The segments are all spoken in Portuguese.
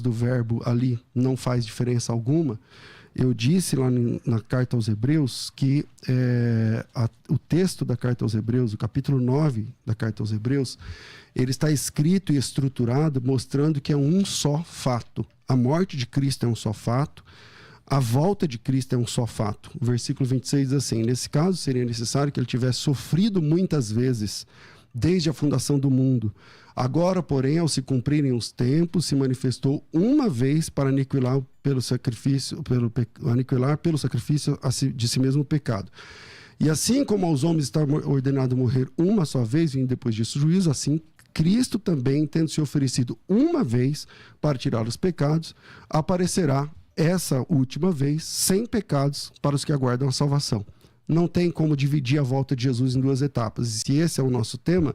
do verbo ali não faz diferença alguma. Eu disse lá na carta aos Hebreus que o texto da carta aos Hebreus, o capítulo 9 da carta aos Hebreus, ele está escrito e estruturado mostrando que é um só fato. A morte de Cristo é um só fato, a volta de Cristo é um só fato. O versículo 26 diz assim: nesse caso seria necessário que ele tivesse sofrido muitas vezes desde a fundação do mundo. Agora, porém, ao se cumprirem os tempos, se manifestou uma vez para aniquilar pelo sacrifício de si mesmo o pecado. E assim como aos homens está ordenado morrer uma só vez, vindo depois disso o juízo, assim Cristo também, tendo se oferecido uma vez para tirar os pecados, aparecerá essa última vez sem pecados para os que aguardam a salvação. Não tem como dividir a volta de Jesus em duas etapas. E se esse é o nosso tema,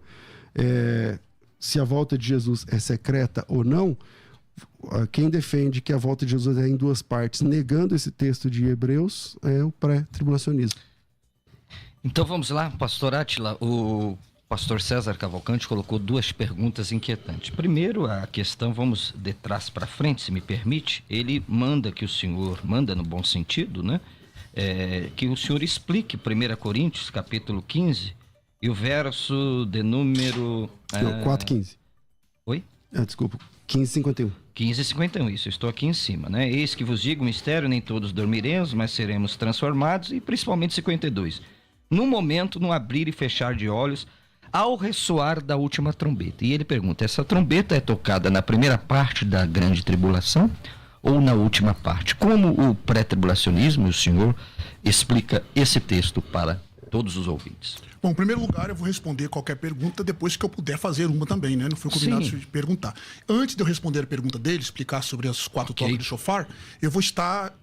se a volta de Jesus é secreta ou não, quem defende que a volta de Jesus é em duas partes, negando esse texto de Hebreus, é o pré-tribulacionismo. Então vamos lá, pastor Átila. O pastor César Cavalcante colocou duas perguntas inquietantes. Primeiro, a questão, vamos de trás para frente, se me permite. Ele manda que o senhor, manda no bom sentido, né? Que o senhor explique 1 Coríntios, capítulo 15, e o verso de número... 4:15. Oi? Desculpa, 15:51. 15:51, isso, eu estou aqui em cima, né? Eis que vos digo um mistério, nem todos dormiremos, mas seremos transformados, e principalmente 52. No momento, no abrir e fechar de olhos, ao ressoar da última trombeta. E ele pergunta, essa trombeta é tocada na primeira parte da grande tribulação ou na última parte? Como o pré-tribulacionismo, o senhor explica esse texto para todos os ouvintes? Bom, em primeiro lugar, eu vou responder qualquer pergunta depois que eu puder fazer uma também, né? Não foi combinado de perguntar. Antes de eu responder a pergunta dele, explicar sobre as 4 toques de shofar, eu vou estar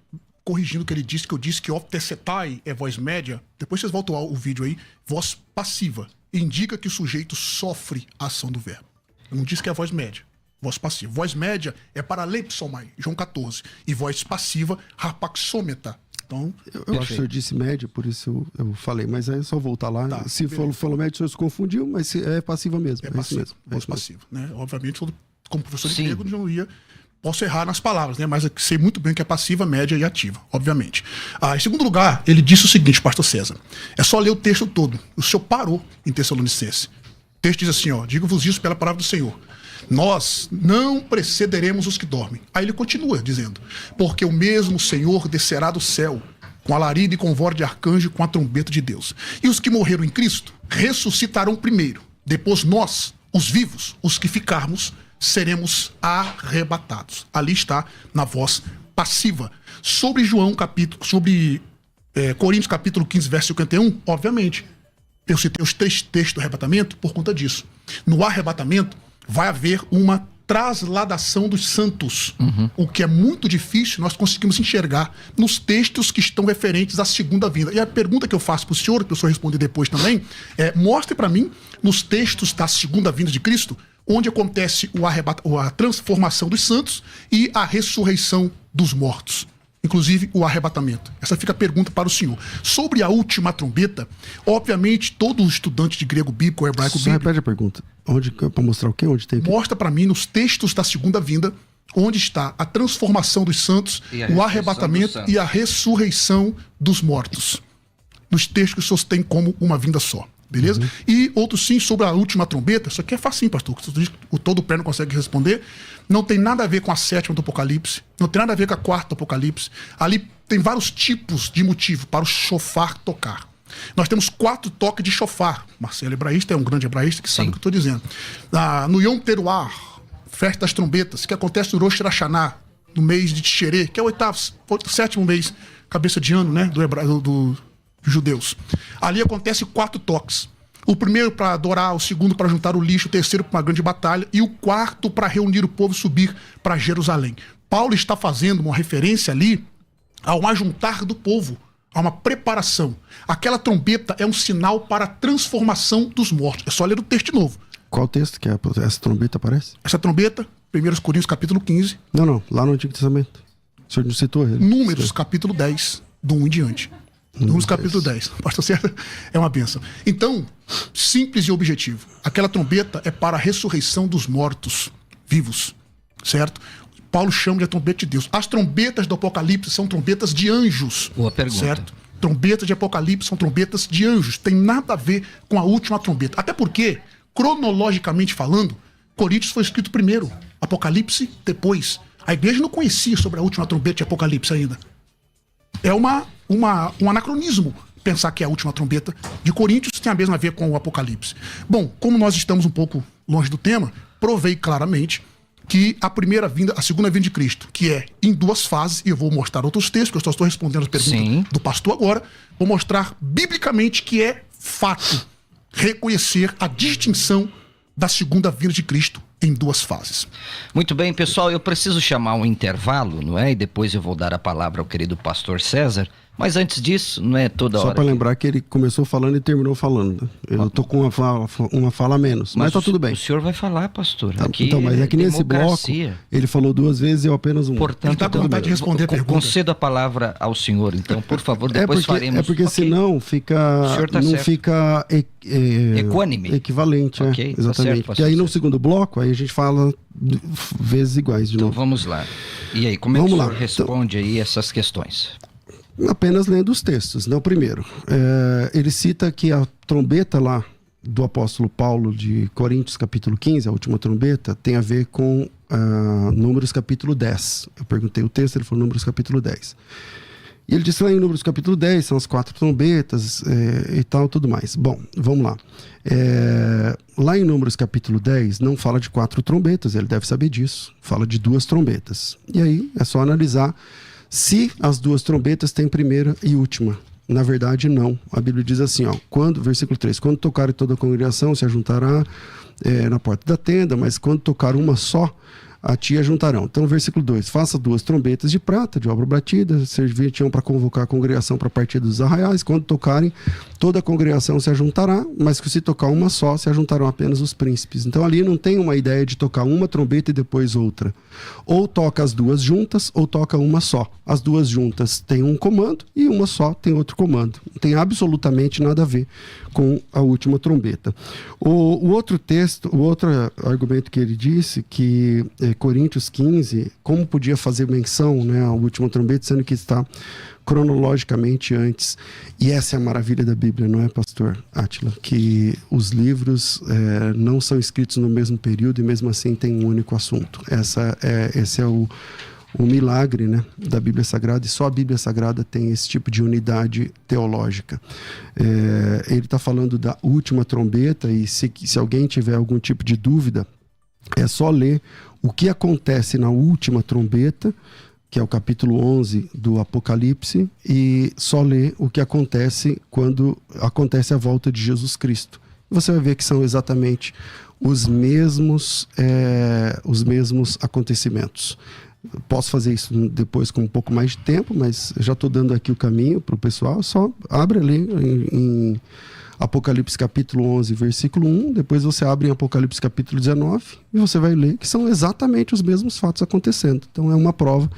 corrigindo o que ele disse, que eu disse que optesetai é voz média. Depois vocês voltam ao vídeo aí, voz passiva. Indica que o sujeito sofre a ação do verbo. Eu não disse que é voz média. Voz passiva. Voz média é paralepsomai, João 14. E voz passiva, rapaxômeta. Então, eu acho que o senhor disse média, por isso eu falei, mas aí é só voltar lá. Tá, se falou média, o senhor se confundiu, mas é passiva mesmo. É passiva, isso mesmo. Voz passiva. Né? Obviamente, como professor de grego, não ia... Posso errar nas palavras, né? Mas eu sei muito bem que é passiva, média e ativa, obviamente. Em segundo lugar, ele disse o seguinte, pastor César, é só ler o texto todo. O senhor parou em Tessalonicenses. O texto diz assim, digo-vos isso pela palavra do Senhor. Nós não precederemos os que dormem. Aí ele continua dizendo, porque o mesmo Senhor descerá do céu, com alarido e com voz de arcanjo e com a trombeta de Deus. E os que morreram em Cristo ressuscitarão primeiro. Depois nós, os vivos, os que ficarmos, seremos arrebatados. Ali está na voz passiva. Sobre Coríntios capítulo 15, verso 51, obviamente, eu citei os 3 textos do arrebatamento por conta disso. No arrebatamento vai haver uma trasladação dos santos, o que é muito difícil nós conseguimos enxergar nos textos que estão referentes à segunda vinda. E a pergunta que eu faço para o senhor, que o senhor responder depois também, mostre para mim, nos textos da segunda vinda de Cristo, onde acontece a transformação dos santos e a ressurreição dos mortos. Inclusive o arrebatamento. Essa fica a pergunta para o senhor. Sobre a última trombeta, obviamente todo estudante de grego bíblico ou hebraico bíblico... Repete a pergunta. Para mostrar o quê? Onde tem aqui? Mostra para mim nos textos da segunda vinda, onde está a transformação dos santos, o arrebatamento e a ressurreição dos mortos. Nos textos que os senhores têm como uma vinda só. Beleza? E outro sim, sobre a última trombeta, isso aqui é facinho, pastor, o todo pé não consegue responder, não tem nada a ver com a 7ª do Apocalipse, não tem nada a ver com a 4ª do Apocalipse, ali tem vários tipos de motivo para o shofar tocar. Nós temos 4 toques de shofar. Marcelo hebraísta é um grande hebraísta que sabe o que eu estou dizendo. No Yom Teruah, festa das trombetas, que acontece no Rosh Hashanah, no mês de Tisherê, que é o 7º mês, cabeça de ano, né, dos judeus. Ali acontece 4 toques. O primeiro para adorar, o segundo para juntar o lixo, o terceiro para uma grande batalha e o quarto para reunir o povo e subir para Jerusalém. Paulo está fazendo uma referência ali ao ajuntar do povo, a uma preparação. Aquela trombeta é um sinal para a transformação dos mortos. É só ler o texto de novo. Qual texto que essa trombeta aparece? Essa trombeta, 1 Coríntios capítulo 15. Não, lá no Antigo Testamento. O senhor não citou ele. Números capítulo 10, do 1 em diante. Números capítulo 10. Pastor César, é uma bênção. Então, simples e objetivo. Aquela trombeta é para a ressurreição dos mortos vivos, certo? Paulo chama de trombeta de Deus. As trombetas do Apocalipse são trombetas de anjos. Boa pergunta. Certo? Trombetas de Apocalipse são trombetas de anjos. Tem nada a ver com a última trombeta. Até porque, cronologicamente falando, Coríntios foi escrito primeiro, Apocalipse depois. A igreja não conhecia sobre a última trombeta de Apocalipse ainda. É um anacronismo pensar que a última trombeta de Coríntios tem a mesma a ver com o Apocalipse. Bom, como nós estamos um pouco longe do tema, provei claramente que a segunda vinda de Cristo, que é em duas fases, e eu vou mostrar outros textos, que eu só estou respondendo as perguntas do pastor agora, vou mostrar biblicamente que é fato reconhecer a distinção da segunda vinda de Cristo em duas fases. Muito bem, pessoal, eu preciso chamar um intervalo, não é? E depois eu vou dar a palavra ao querido pastor César. Mas antes disso, não é toda hora... Só para lembrar que ele começou falando e terminou falando. Eu tô com uma fala a menos, mas tá tudo bem. O senhor vai falar, pastor. Aqui então, mas é que nesse bloco, ele falou duas vezes e eu apenas uma. Portanto, ele tá com vontade de responder a pergunta. Concedo a palavra ao senhor, então, por favor, depois faremos... É porque senão não fica equânime. Equivalente, okay, exatamente. Tá certo, porque aí no segundo bloco, aí a gente fala vezes iguais de novo. Então vamos lá. E aí, como é que o senhor responde aí essas questões? Apenas lendo os textos, não o primeiro. Ele cita que a trombeta lá do apóstolo Paulo de Coríntios capítulo 15, a última trombeta, tem a ver com Números capítulo 10. Eu perguntei o texto, ele falou Números capítulo 10. E ele disse lá em Números capítulo 10, são as 4 trombetas e tal, tudo mais. Bom, vamos lá. Lá em Números capítulo 10, não fala de 4 trombetas, ele deve saber disso. Fala de 2 trombetas. E aí é só analisar se as 2 trombetas têm primeira e última. Na verdade, não. A Bíblia diz assim, versículo 3, quando tocar toda a congregação se ajuntará na porta da tenda, mas quando tocar uma só, a ti ajuntarão. Então, versículo 2, faça 2 trombetas de prata, de obra batida, serviam para convocar a congregação para a partida dos arraiais. Quando tocarem, toda a congregação se ajuntará, mas que se tocar uma só, se ajuntarão apenas os príncipes. Então, ali não tem uma ideia de tocar uma trombeta e depois outra. Ou toca as 2 juntas, ou toca uma só. As 2 juntas têm um comando e uma só tem outro comando. Não tem absolutamente nada a ver com a última trombeta. O outro argumento que ele disse, que Coríntios 15, como podia fazer menção, né, à última trombeta, sendo que está cronologicamente antes. E essa é a maravilha da Bíblia, não é, pastor Átila? Que os livros não são escritos no mesmo período e mesmo assim tem um único assunto. Esse é o milagre, né, da Bíblia Sagrada, e só a Bíblia Sagrada tem esse tipo de unidade teológica. Ele está falando da última trombeta, e se alguém tiver algum tipo de dúvida, é só ler o que acontece na última trombeta, que é o capítulo 11 do Apocalipse, e só ler o que acontece quando acontece a volta de Jesus Cristo. Você vai ver que são exatamente os mesmos acontecimentos. Posso fazer isso depois com um pouco mais de tempo, mas já estou dando aqui o caminho para o pessoal. Só abre ali em Apocalipse capítulo 11, versículo 1, depois você abre em Apocalipse capítulo 19 e você vai ler que são exatamente os mesmos fatos acontecendo. Então é uma prova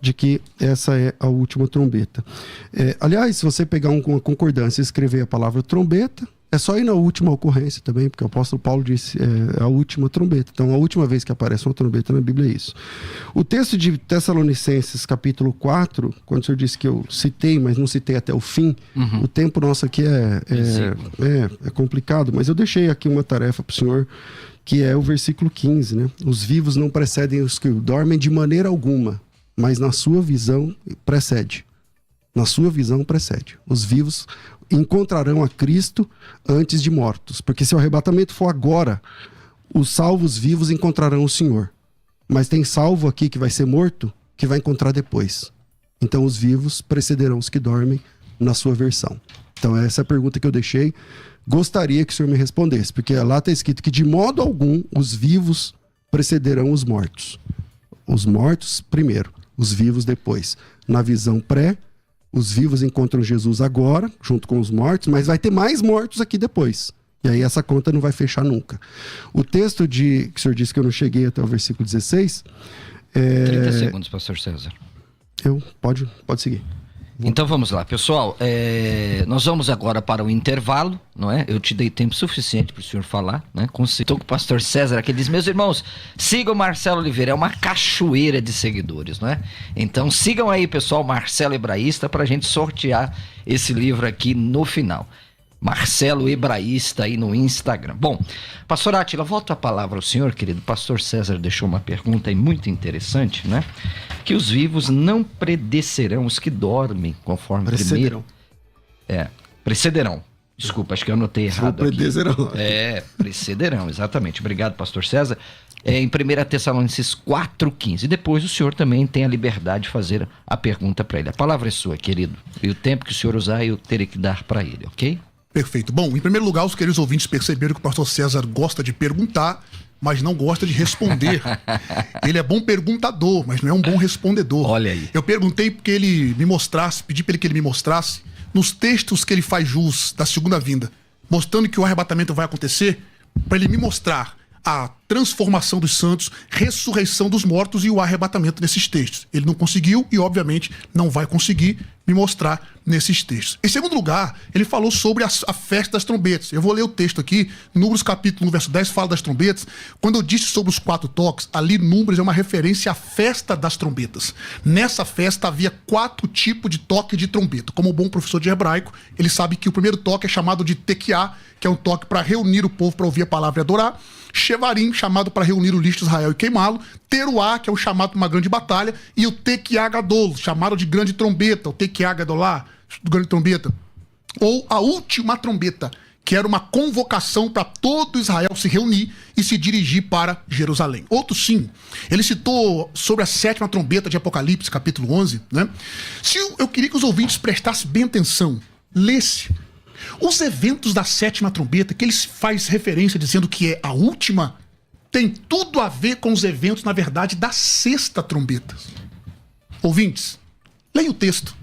de que essa é a última trombeta. Aliás, se você pegar uma concordância e escrever a palavra trombeta, é só ir na última ocorrência também, porque o apóstolo Paulo disse a última trombeta. Então, a última vez que aparece uma trombeta na Bíblia é isso. O texto de Tessalonicenses, capítulo 4, quando o senhor disse que eu citei, mas não citei até o fim, o tempo nosso aqui é complicado, mas eu deixei aqui uma tarefa para o senhor, que é o versículo 15, né? Os vivos não precedem os que dormem de maneira alguma, mas na sua visão precede. Na sua visão precede. Os vivos encontrarão a Cristo antes de mortos. Porque se o arrebatamento for agora, os salvos vivos encontrarão o Senhor. Mas tem salvo aqui que vai ser morto, que vai encontrar depois. Então os vivos precederão os que dormem na sua versão. Então essa é a pergunta que eu deixei. Gostaria que o senhor me respondesse, porque lá está escrito que de modo algum os vivos precederão os mortos. Os mortos primeiro, os vivos depois. Na visão pré, os vivos encontram Jesus agora, junto com os mortos, mas vai ter mais mortos aqui depois. E aí essa conta não vai fechar nunca. O texto que o senhor disse que eu não cheguei até o versículo 16... 30 segundos, pastor César. Pode seguir. Então vamos lá, pessoal. Nós vamos agora para o intervalo, não é? Eu te dei tempo suficiente para o senhor falar, né? Estou com o pastor César aqui, ele diz: meus irmãos, sigam o Marcelo Oliveira, é uma cachoeira de seguidores, não é? Então sigam aí, pessoal, Marcelo Hebraísta, para a gente sortear esse livro aqui no final. Marcelo Hebraísta aí no Instagram. Bom, pastor Átila, volto a palavra ao senhor, querido. Pastor César deixou uma pergunta aí muito interessante, né? Que os vivos não predeceram os que dormem, conforme Precederão. Precederão. Desculpa, acho que eu anotei errado aqui. Precederão, exatamente. Obrigado, pastor César. Em 1 Tessalonicenses 4,15. E depois o senhor também tem a liberdade de fazer a pergunta para ele. A palavra é sua, querido. E o tempo que o senhor usar, eu terei que dar para ele, ok? Perfeito. Bom, em primeiro lugar, os queridos ouvintes perceberam que o pastor César gosta de perguntar, mas não gosta de responder. Ele é bom perguntador, mas não é um bom respondedor. Olha aí. Eu perguntei porque ele me mostrasse, pedi para ele que ele me mostrasse, nos textos que ele faz jus da segunda vinda, mostrando que o arrebatamento vai acontecer, para ele me mostrar a transformação dos santos, ressurreição dos mortos e o arrebatamento nesses textos. Ele não conseguiu e, obviamente, não vai conseguir me mostrar nesses textos. Em segundo lugar, ele falou sobre a festa das trombetas. Eu vou ler o texto aqui, Números capítulo 1, verso 10, fala das trombetas. Quando eu disse sobre os 4 toques, ali Números é uma referência à festa das trombetas. Nessa festa havia 4 tipos de toque de trombeta. Como bom professor de hebraico, ele sabe que o primeiro toque é chamado de tequiá, que é um toque para reunir o povo para ouvir a palavra e adorar. Shevarim, chamado para reunir o lixo de Israel e queimá-lo. Teruá, que é o chamado para uma grande batalha. E o Tequiá Gadol, chamado de grande trombeta. O Tequiá Gadolá, grande trombeta. Ou a última trombeta, que era uma convocação para todo Israel se reunir e se dirigir para Jerusalém. Outro sim, ele citou sobre a 7ª trombeta de Apocalipse, capítulo 11, né? Eu queria que os ouvintes prestassem bem atenção, lesse os eventos da 7ª trombeta, que ele faz referência dizendo que é a última, tem tudo a ver com os eventos, na verdade, da 6ª trombeta. Ouvintes, leia o texto.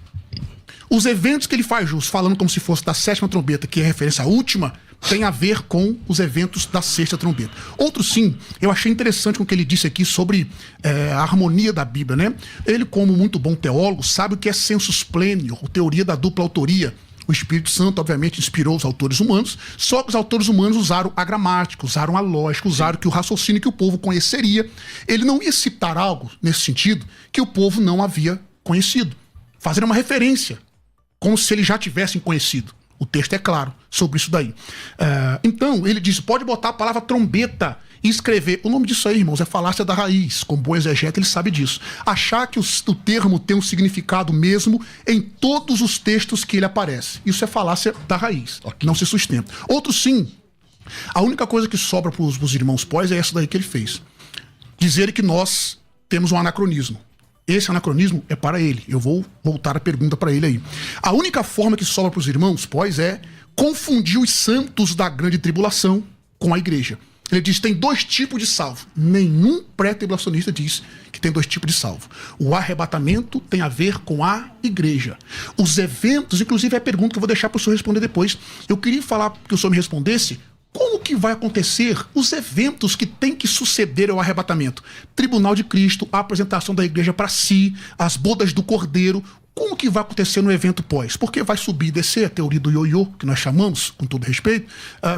Os eventos que ele faz jus, falando como se fosse da 7ª trombeta, que é referência à última, tem a ver com os eventos da 6ª trombeta. Outro sim, eu achei interessante o que ele disse aqui sobre a harmonia da Bíblia, né? Ele, como muito bom teólogo, sabe o que é sensus plenior, teoria da dupla autoria. O Espírito Santo, obviamente, inspirou os autores humanos, só que os autores humanos usaram a gramática, usaram a lógica, usaram que o raciocínio que o povo conheceria. Ele não ia citar algo, nesse sentido, que o povo não havia conhecido. Fazer uma referência, como se eles já tivessem conhecido. O texto é claro sobre isso daí. Então, ele diz, pode botar a palavra trombeta e escrever. O nome disso aí, irmãos, é falácia da raiz. Como bom exegeta, ele sabe disso. Achar que o termo tem um significado mesmo em todos os textos que ele aparece. Isso é falácia da raiz. Okay. Não se sustenta. Outro sim. A única coisa que sobra para os irmãos pós é essa daí que ele fez. Dizer que nós temos um anacronismo. Esse anacronismo é para ele. Eu vou voltar a pergunta para ele aí. A única forma que sobra para os irmãos pós é confundir os santos da grande tribulação com a igreja. Ele diz que tem 2 tipos de salvo. Nenhum pré-tribulacionista diz que tem 2 tipos de salvo. O arrebatamento tem a ver com a igreja. Os eventos, inclusive é a pergunta que eu vou deixar para o senhor responder depois. Eu queria falar que o senhor me respondesse como que vai acontecer os eventos que tem que suceder ao arrebatamento. Tribunal de Cristo, a apresentação da igreja para si, as bodas do Cordeiro. Como que vai acontecer no evento pós? Porque vai subir e descer, a teoria do ioiô, que nós chamamos, com todo respeito.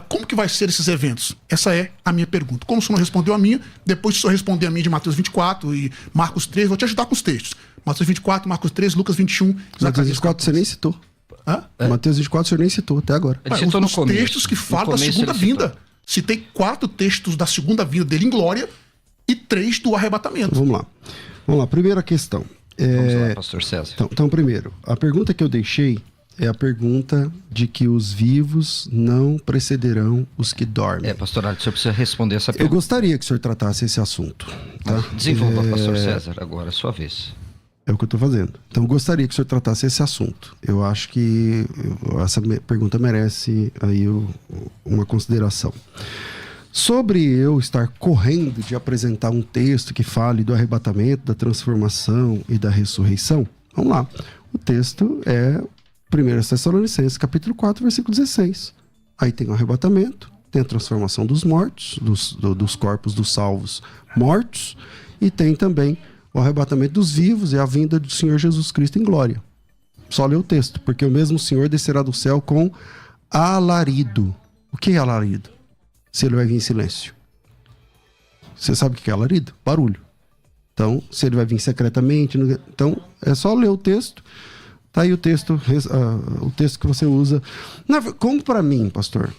Como que vai ser esses eventos? Essa é a minha pergunta. Como o senhor não respondeu a minha, depois que o senhor responder a minha de Mateus 24 e Marcos 3, vou te ajudar com os textos. Mateus 24, Marcos 3, Lucas 21. Mateus 24 você nem citou. Mateus 24 o senhor nem citou até agora. Ele citou no começo. Textos que falam da segunda vinda. Citei 4 textos da segunda vinda dele em glória e 3 do arrebatamento. Então, vamos lá. Primeira questão. Vamos lá, pastor César. Então, primeiro, a pergunta que eu deixei é a pergunta de que os vivos não precederão os que dormem. Pastor Átila, o senhor precisa responder essa pergunta. Eu gostaria que o senhor tratasse esse assunto. Tá? Desenvolva, pastor César, agora, sua vez. É o que eu estou fazendo. Então, eu gostaria que o senhor tratasse esse assunto. Eu acho que essa pergunta merece aí uma consideração. Sobre eu estar correndo de apresentar um texto que fale do arrebatamento, da transformação e da ressurreição, vamos lá. O texto é 1 Tessalonicenses, capítulo 4, versículo 16. Aí tem o arrebatamento, tem a transformação dos mortos, dos corpos dos salvos mortos, e tem também o arrebatamento dos vivos e a vinda do Senhor Jesus Cristo em glória. Só lê o texto. Porque o mesmo Senhor descerá do céu com alarido. O que é alarido? Se ele vai vir em silêncio. Você sabe o que é alarido? Barulho. Então, se ele vai vir secretamente... Então, é só ler o texto. Tá aí o texto que você usa. Como para mim, pastor,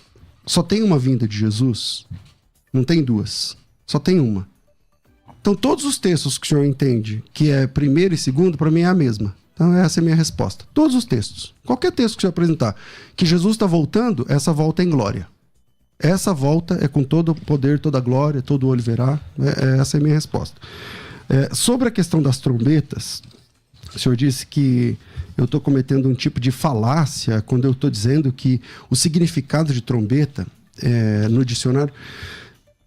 só tem uma vinda de Jesus, não tem duas, só tem uma. Então, todos os textos que o senhor entende que é primeiro e segundo, para mim é a mesma. Então, essa é a minha resposta. Todos os textos. Qualquer texto que você apresentar, que Jesus está voltando, essa volta é em glória. Essa volta é com todo o poder, toda a glória, todo o olho verá. Essa é a minha resposta. Sobre a questão das trombetas, o senhor disse que eu estou cometendo um tipo de falácia quando eu estou dizendo que o significado de trombeta no dicionário...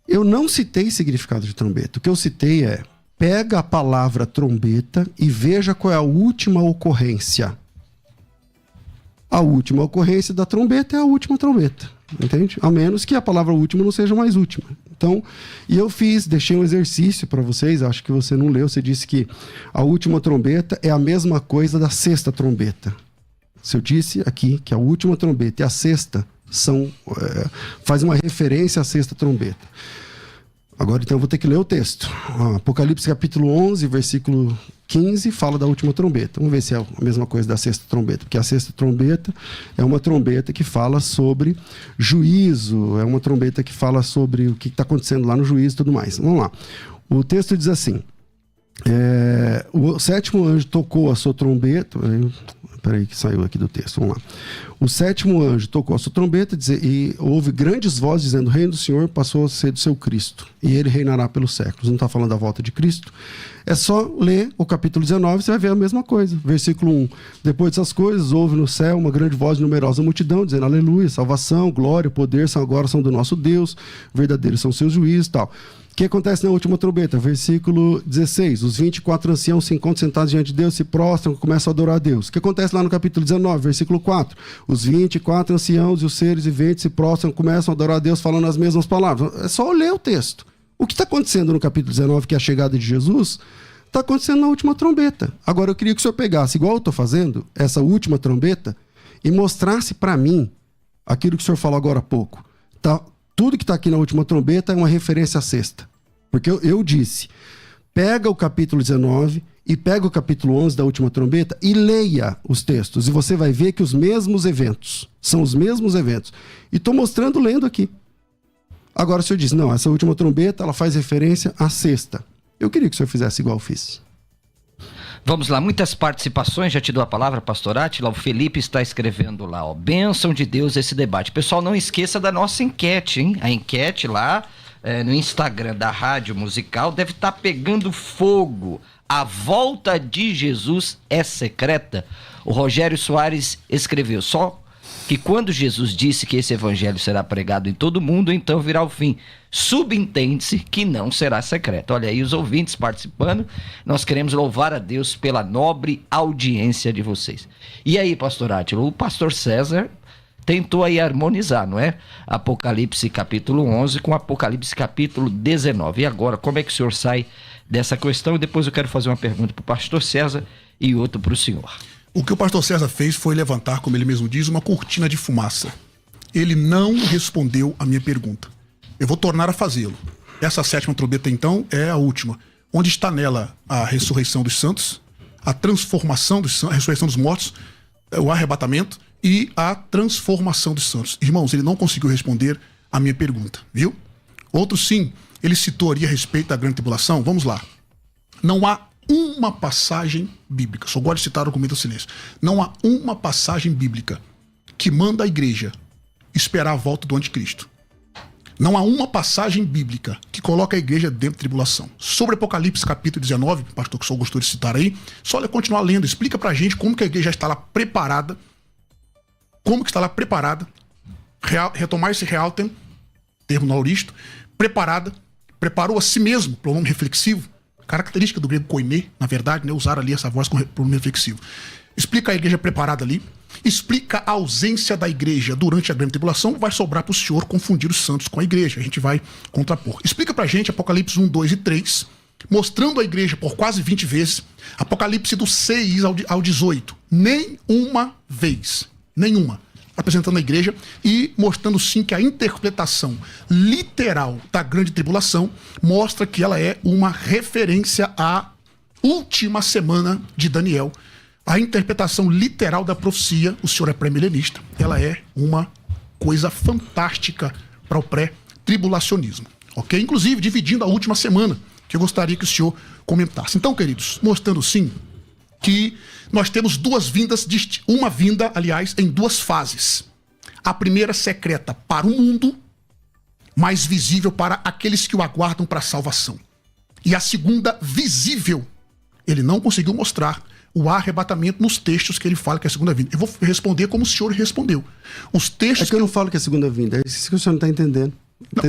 Eu não citei significado de trombeta. O que eu citei é: pega a palavra trombeta e veja qual é a última ocorrência. A última ocorrência da trombeta é a última trombeta. Entende? A menos que a palavra última não seja mais última. Então, deixei um exercício para vocês, acho que você não leu, você disse que a última trombeta é a mesma coisa da sexta trombeta. Se eu disse aqui que a última trombeta e a sexta faz uma referência à sexta trombeta. Agora, então, eu vou ter que ler o texto. Apocalipse capítulo 11, versículo 15, fala da última trombeta. Vamos ver se é a mesma coisa da sexta trombeta. Porque a sexta trombeta é uma trombeta que fala sobre juízo, é uma trombeta que fala sobre o que está acontecendo lá no juízo e tudo mais. Vamos lá. O texto diz assim: o sétimo anjo tocou a sua trombeta... Peraí que saiu aqui do texto, vamos lá. O sétimo anjo tocou a sua trombeta e houve grandes vozes dizendo: o reino do Senhor passou a ser do seu Cristo, e ele reinará pelos séculos. Não está falando da volta de Cristo. É só ler o capítulo 19, você vai ver a mesma coisa. Versículo 1. Depois dessas coisas, houve no céu uma grande voz de numerosa multidão, dizendo: aleluia, salvação, glória, poder agora são do nosso Deus, verdadeiros são seus juízos e tal. O que acontece na última trombeta? Versículo 16. Os 24 anciãos se encontram sentados diante de Deus, se prostram e começam a adorar a Deus. O que acontece lá no capítulo 19? Versículo 4. Os 24 anciãos e os seres viventes se prostram e começam a adorar a Deus falando as mesmas palavras. É só ler o texto. O que está acontecendo no capítulo 19, que é a chegada de Jesus, está acontecendo na última trombeta. Agora, eu queria que o senhor pegasse, igual eu estou fazendo, essa última trombeta e mostrasse para mim aquilo que o senhor falou agora há pouco. Tudo que está aqui na última trombeta é uma referência à sexta. Porque eu disse, pega o capítulo 19 e pega o capítulo 11 da última trombeta e leia os textos. E você vai ver que os mesmos eventos, são os mesmos eventos. E estou mostrando lendo aqui. Agora o senhor diz: não, essa última trombeta ela faz referência à sexta. Eu queria que o senhor fizesse igual eu fiz. Vamos lá, muitas participações, já te dou a palavra, pastor Átila. O Felipe está escrevendo lá, ó, bênção de Deus esse debate. Pessoal, não esqueça da nossa enquete, hein? A enquete lá no Instagram da Rádio Musical deve estar pegando fogo. A volta de Jesus é secreta? O Rogério Soares escreveu: só que quando Jesus disse que esse evangelho será pregado em todo mundo, então virá o fim. Subentende-se que não será secreto. Olha aí os ouvintes participando. Nós queremos louvar a Deus pela nobre audiência de vocês. E aí, pastor Átila, o pastor César tentou aí harmonizar, não é? Apocalipse capítulo 11 com Apocalipse capítulo 19. E agora, como é que o senhor sai dessa questão? E depois eu quero fazer uma pergunta para o pastor César e outra para o senhor. O que o pastor César fez foi levantar, como ele mesmo diz, uma cortina de fumaça. Ele não respondeu a minha pergunta. Eu vou tornar a fazê-lo. Essa sétima trombeta, então, é a última. Onde está nela a ressurreição dos santos, a transformação dos santos, a ressurreição dos mortos, o arrebatamento e a transformação dos santos. Irmãos, ele não conseguiu responder a minha pergunta, viu? Outro sim, ele citou ali a respeito da grande tribulação. Vamos lá. Não há uma passagem bíblica, só gosto de citar o argumento do silêncio. Não há uma passagem bíblica que manda a igreja esperar a volta do anticristo. Não há uma passagem bíblica que coloca a igreja dentro da tribulação. Sobre Apocalipse capítulo 19, o pastor que só gostou de citar aí, só continuar lendo, explica pra gente como que a igreja está lá preparada, como que está lá preparada, retomar esse realtem, termo nauristo, preparou a si mesmo, pronome reflexivo, característica do grego koiné, na verdade, né, usar ali essa voz com pronome reflexivo. Explica a igreja preparada ali, explica a ausência da igreja durante a grande tribulação, vai sobrar para o senhor confundir os santos com a igreja, a gente vai contrapor. Explica pra gente Apocalipse 1, 2 e 3, mostrando a igreja por quase 20 vezes, Apocalipse do 6 ao 18, nenhuma vez. Nenhuma. Apresentando a igreja e mostrando sim que a interpretação literal da grande tribulação mostra que ela é uma referência à última semana de Daniel. A interpretação literal da profecia, o senhor é pré-milenista, ela é uma coisa fantástica para o pré-tribulacionismo. Ok? Inclusive, dividindo a última semana, que eu gostaria que o senhor comentasse. Então, queridos, mostrando sim que nós temos duas vindas, uma vinda, aliás, em duas fases. A primeira secreta para o mundo, mais visível para aqueles que o aguardam para a salvação. E a segunda visível. Ele não conseguiu mostrar o arrebatamento nos textos que ele fala que é a segunda vinda. Eu vou responder como o senhor respondeu. Os textos é que eu não falo que é a segunda vinda, é isso que o senhor não está entendendo.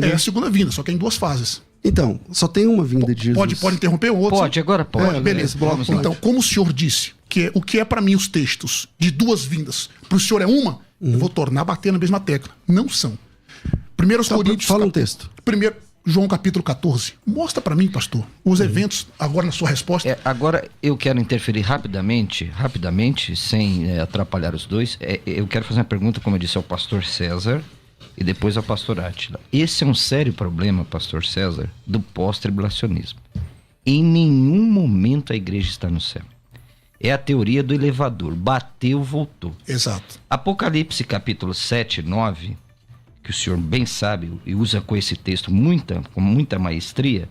É a segunda vinda, só que é em duas fases. Então, só tem uma vinda de Jesus. Pode interromper o outro? Pode, agora pode. Beleza. Então, como o senhor disse que o que é para mim os textos de duas vindas, para o senhor é uma, eu vou tornar a bater na mesma tecla. Não são. 1 Coríntios... Fala um texto. João capítulo 14. Mostra para mim, pastor, os eventos, agora na sua resposta. Agora eu quero interferir rapidamente, sem atrapalhar os dois. Eu quero fazer uma pergunta, como eu disse, ao pastor César e depois ao pastor Átila. Esse é um sério problema, pastor César, do pós-tribulacionismo. Em nenhum momento a igreja está no céu. É a teoria do elevador. Bateu, voltou. Exato. Apocalipse capítulo 7, 9... que o senhor bem sabe e usa com esse texto com muita maestria,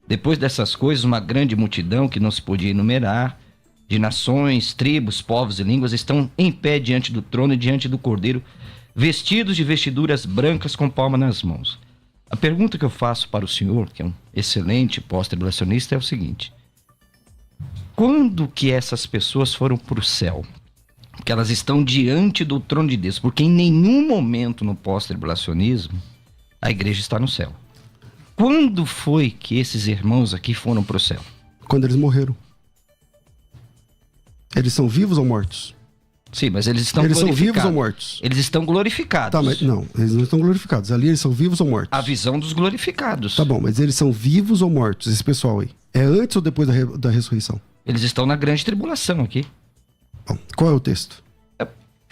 depois dessas coisas, uma grande multidão que não se podia enumerar, de nações, tribos, povos e línguas, estão em pé diante do trono e diante do Cordeiro, vestidos de vestiduras brancas com palma nas mãos. A pergunta que eu faço para o senhor, que é um excelente pós-tribulacionista, é o seguinte: quando que essas pessoas foram para o céu? Porque elas estão diante do trono de Deus, porque em nenhum momento no pós-tribulacionismo a igreja está no céu. Quando foi que esses irmãos aqui foram para o céu? Quando eles morreram. Eles são vivos ou mortos? Sim, mas eles estão glorificados. Eles são vivos ou mortos? Eles estão glorificados. Tá, mas não, eles não estão glorificados. Ali eles são vivos ou mortos? A visão dos glorificados. Tá bom, mas eles são vivos ou mortos, esse pessoal aí? É antes ou depois da ressurreição? Eles estão na grande tribulação aqui. Bom, qual é o texto?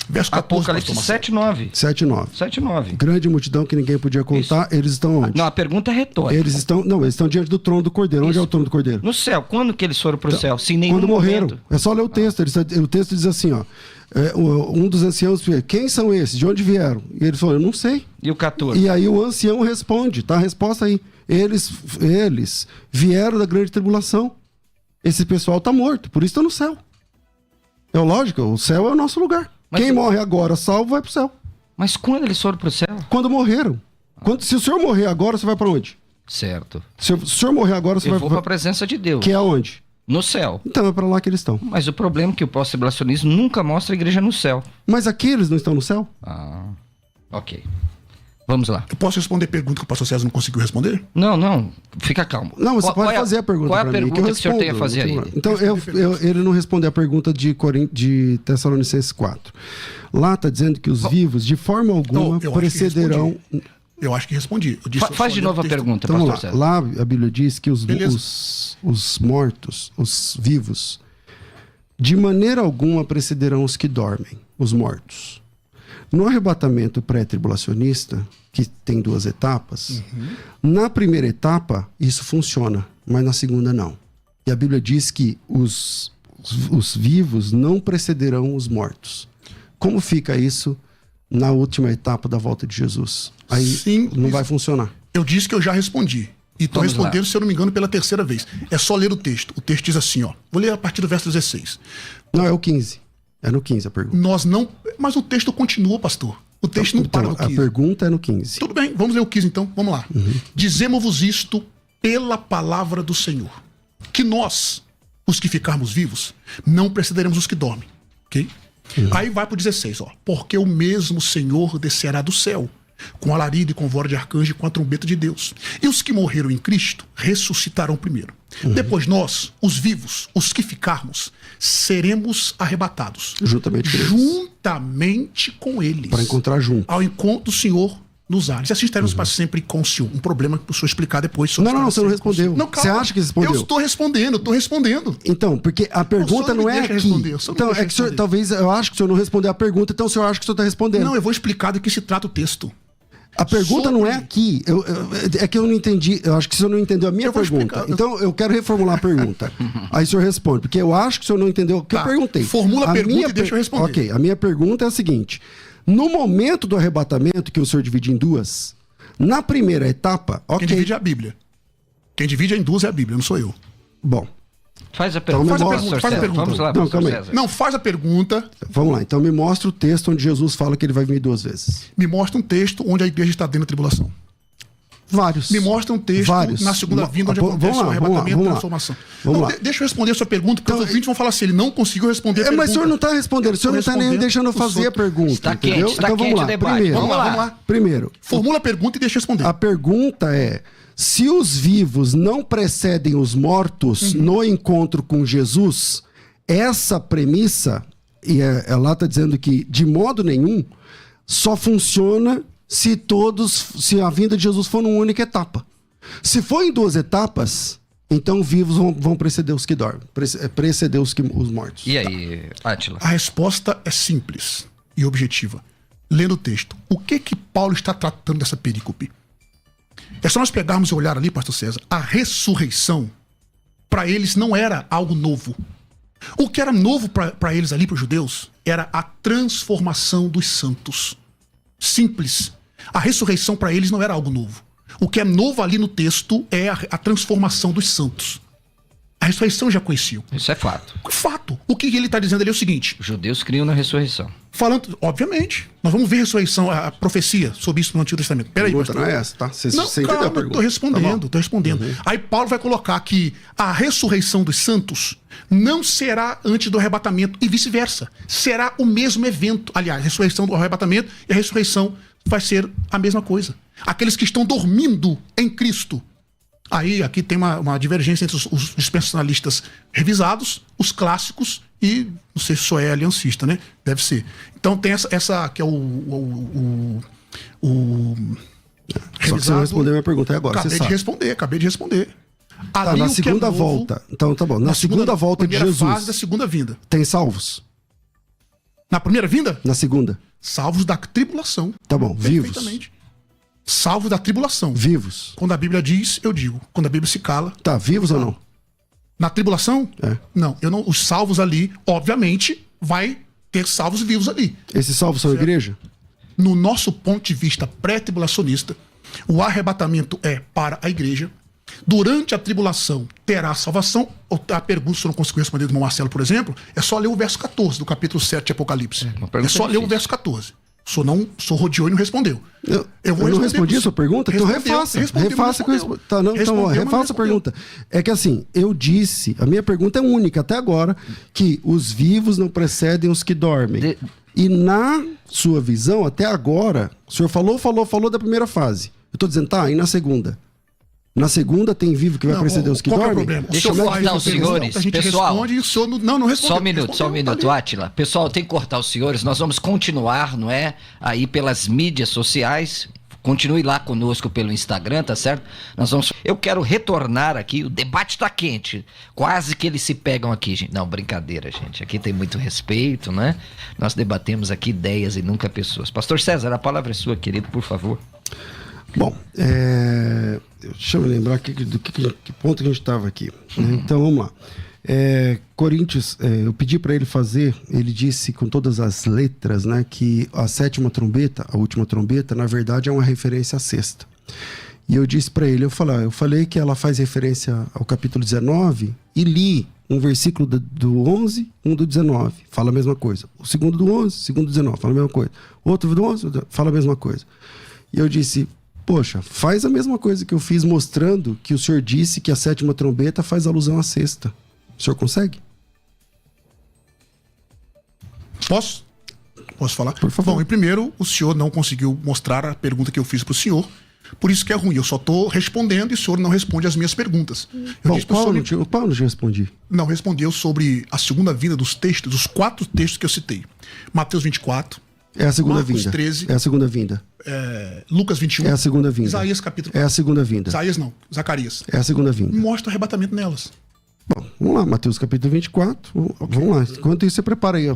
Verso 14, Apocalipse 7:9. 7:9. 7:9. Grande multidão que ninguém podia contar, eles estão onde? Não, a pergunta é retórica. Eles estão diante do trono do Cordeiro. Isso. Onde é o trono do Cordeiro? No céu. Quando que eles foram para o céu? Sem nenhum Quando morreram. momento. É só ler o texto. O texto diz assim, ó. Um dos anciãos, quem são esses? De onde vieram? E ele falou, eu não sei. E o 14? E aí o ancião responde, tá? A resposta aí. Eles vieram da grande tribulação. Esse pessoal tá morto, por isso está no céu. É lógico, o céu é o nosso lugar. Mas quem morre agora salvo vai pro céu. Mas quando eles foram pro céu? Quando morreram. Se o senhor morrer agora, você vai para onde? Certo. Se o senhor morrer agora, você vai para a presença de Deus. Que é aonde? No céu. Então é para lá que eles estão. Mas o problema é que o pós-tribulacionismo nunca mostra a igreja no céu. Mas aqui eles não estão no céu? Ok. Vamos lá. Eu posso responder a pergunta que o pastor César não conseguiu responder? Não. Fica calmo. Não, você pode fazer a pergunta. Qual é a pergunta que o senhor tem a respondo. fazer aí? Então, ele não respondeu a pergunta de Tessalonicenses 4. Lá está dizendo que os vivos, de forma alguma, precederão... Eu acho que respondi. Faz de novo a pergunta, então, pastor César. Lá a Bíblia diz que os mortos, os vivos, de maneira alguma precederão os que dormem, os mortos. No arrebatamento pré-tribulacionista, que tem duas etapas, na primeira etapa isso funciona, mas na segunda não. E a Bíblia diz que os vivos não precederão os mortos. Como fica isso na última etapa da volta de Jesus? Aí sim, não vai funcionar. Eu disse que eu já respondi. E estou respondendo, se eu não me engano, pela terceira vez. É só ler o texto. O texto diz assim, ó. Vou ler a partir do verso 16. Não, é o 15. É no 15 a pergunta. Nós não... Mas o texto continua, pastor. O texto não para no 15. A pergunta é no 15. Tudo bem, vamos ler o 15 então. Vamos lá. Dizemos-vos isto pela palavra do Senhor. Que nós, os que ficarmos vivos, não precederemos os que dormem. Ok? Aí vai pro 16, ó. Porque o mesmo Senhor descerá do céu, com alarido e com voz de arcanjo e com a trombeta de Deus. E os que morreram em Cristo ressuscitarão primeiro. Depois nós, os vivos, os que ficarmos, seremos arrebatados. Juntamente com eles. Juntamente com eles. Para encontrar junto. Ao encontro do Senhor nos ares. E assim estaremos para sempre com o Senhor. Um problema que o senhor explicar depois. Não, você não respondeu. Não, você acha que respondeu? Eu estou respondendo. Então, porque a pergunta não é aqui. Então, é que o senhor, talvez, eu acho que o senhor não respondeu a pergunta, então o senhor acha que o senhor está respondendo. Não, eu vou explicar do que se trata o texto. A pergunta não é aqui. É que eu não entendi. Eu acho que o senhor não entendeu a minha pergunta. Então, eu quero reformular a pergunta. Aí o senhor responde. Porque eu acho que o senhor não entendeu o que eu perguntei. Formula a pergunta e deixa eu responder. Ok, a minha pergunta é a seguinte. No momento do arrebatamento, que o senhor divide em duas, na primeira etapa... Quem divide é a Bíblia. Quem divide em duas é a Bíblia, não sou eu. Bom... Faz a pergunta. Faz a pergunta. Vamos lá, não, calma aí. Não, faz a pergunta. Vamos lá. Então me mostra o texto onde Jesus fala que ele vai vir 2 vezes. Me mostra um texto onde a igreja está dentro da tribulação. Vários. Me mostra um texto na segunda vinda onde acontece o arrebatamento e a transformação. Deixa eu responder a sua pergunta, porque os ouvintes vão falar assim, ele não conseguiu responder a pergunta. Mas o senhor não está respondendo, o senhor não está nem deixando eu fazer a pergunta. Está quente, está então quente o debate. Vamos lá. Primeiro. Formula a pergunta e deixa eu responder. A pergunta é... Se os vivos não precedem os mortos no encontro com Jesus, essa premissa, e ela está dizendo que de modo nenhum, só funciona se a vinda de Jesus for numa única etapa. Se for em 2 etapas, então vivos vão preceder os que dormem, preceder os mortos. E aí, Átila? A resposta é simples e objetiva. Lendo o texto, o que Paulo está tratando dessa perícope? É só nós pegarmos e olhar ali, pastor César, a ressurreição, para eles não era algo novo. O que era novo para eles ali, para os judeus, era a transformação dos santos. Simples. A ressurreição para eles não era algo novo. O que é novo ali no texto é a transformação dos santos. A ressurreição já conheciam. Isso é fato. Fato. O que ele está dizendo ali é o seguinte. Os judeus criam na ressurreição. Falando, obviamente, nós vamos ver a ressurreição, a profecia sobre isso no Antigo Testamento. Peraí, pastor. Não é essa, tá? Você entendeu a pergunta? Estou respondendo. Uhum. Aí Paulo vai colocar que a ressurreição dos santos não será antes do arrebatamento e vice-versa. Será o mesmo evento. Aliás, a ressurreição do arrebatamento e a ressurreição vai ser a mesma coisa. Aqueles que estão dormindo em Cristo. Aí, aqui tem uma divergência entre os dispensacionalistas revisados, os clássicos e, não sei se só é aliancista, né? Deve ser. Então tem essa que é o Só que você não respondeu a minha pergunta é agora, acabei de responder. Tá, na segunda volta. Então tá bom. Na segunda volta de Jesus. Fase da segunda vinda. Tem salvos? Na primeira vinda? Na segunda. Salvos da tribulação. Tá bom, vivos. Perfeitamente. Salvos da tribulação. Vivos. Quando a Bíblia diz, eu digo. Quando a Bíblia se cala. Tá, vivos ou não? Na tribulação? É. Não, eu não. Os salvos ali, obviamente, vai ter salvos vivos ali. Esses salvos são a igreja? No nosso ponto de vista pré-tribulacionista, o arrebatamento é para a igreja. Durante a tribulação terá salvação. A pergunta, se eu não conseguiu responder do irmão Marcelo, por exemplo, é só ler o verso 14 do capítulo 7 de Apocalipse. É só ler o verso 14. O senhor não rodeou e não respondeu. Eu não respondi a sua pergunta? Então refaça. Refaça a pergunta. É que assim, eu disse, a minha pergunta é única até agora, que os vivos não precedem os que dormem. E na sua visão, até agora, o senhor falou da primeira fase. Eu estou dizendo, tá, e na segunda? Na segunda tem vivo que vai preceder os que dormem? Qual é o problema? Deixa eu cortar os senhores. A gente pessoal, responde e o senhor não respondeu. Só um minuto, Átila. Pessoal, tem que cortar os senhores. Nós vamos continuar, não é? Aí pelas mídias sociais. Continue lá conosco pelo Instagram, tá certo? Eu quero retornar aqui. O debate tá quente. Quase que eles se pegam aqui, gente. Não, brincadeira, gente. Aqui tem muito respeito, né? Nós debatemos aqui ideias e nunca pessoas. Pastor César, a palavra é sua, querido, por favor. Bom, deixa eu me lembrar que ponto que a gente estava aqui. Então, vamos lá. Coríntios, eu pedi para ele fazer, ele disse com todas as letras, né, que a 7ª trombeta, a última trombeta, na verdade é uma referência à 6ª. E eu disse para ele, eu falei que ela faz referência ao capítulo 19 e li um versículo do 11, um do 19, fala a mesma coisa. O segundo do 11, segundo do 19, fala a mesma coisa. Outro do 11, fala a mesma coisa. E eu disse... Poxa, faz a mesma coisa que eu fiz mostrando que o senhor disse que a 7ª trombeta faz alusão à 6ª. O senhor consegue? Posso falar? Por favor. Bom, e primeiro, o senhor não conseguiu mostrar a pergunta que eu fiz para o senhor. Por isso que é ruim. Eu só estou respondendo e o senhor não responde as minhas perguntas. Qual não te respondi? Não, respondeu sobre a segunda vinda dos textos, dos 4 textos que eu citei. Mateus 24, É a segunda Marcos vinda. 13. É a segunda vinda. Lucas 21. É a segunda vinda. Isaías capítulo. É a segunda vinda. Isaías não, Zacarias. É a segunda vinda. Mostra o arrebatamento nelas. Bom, vamos lá, Mateus capítulo 24. Vamos lá. Enquanto isso, você prepara aí.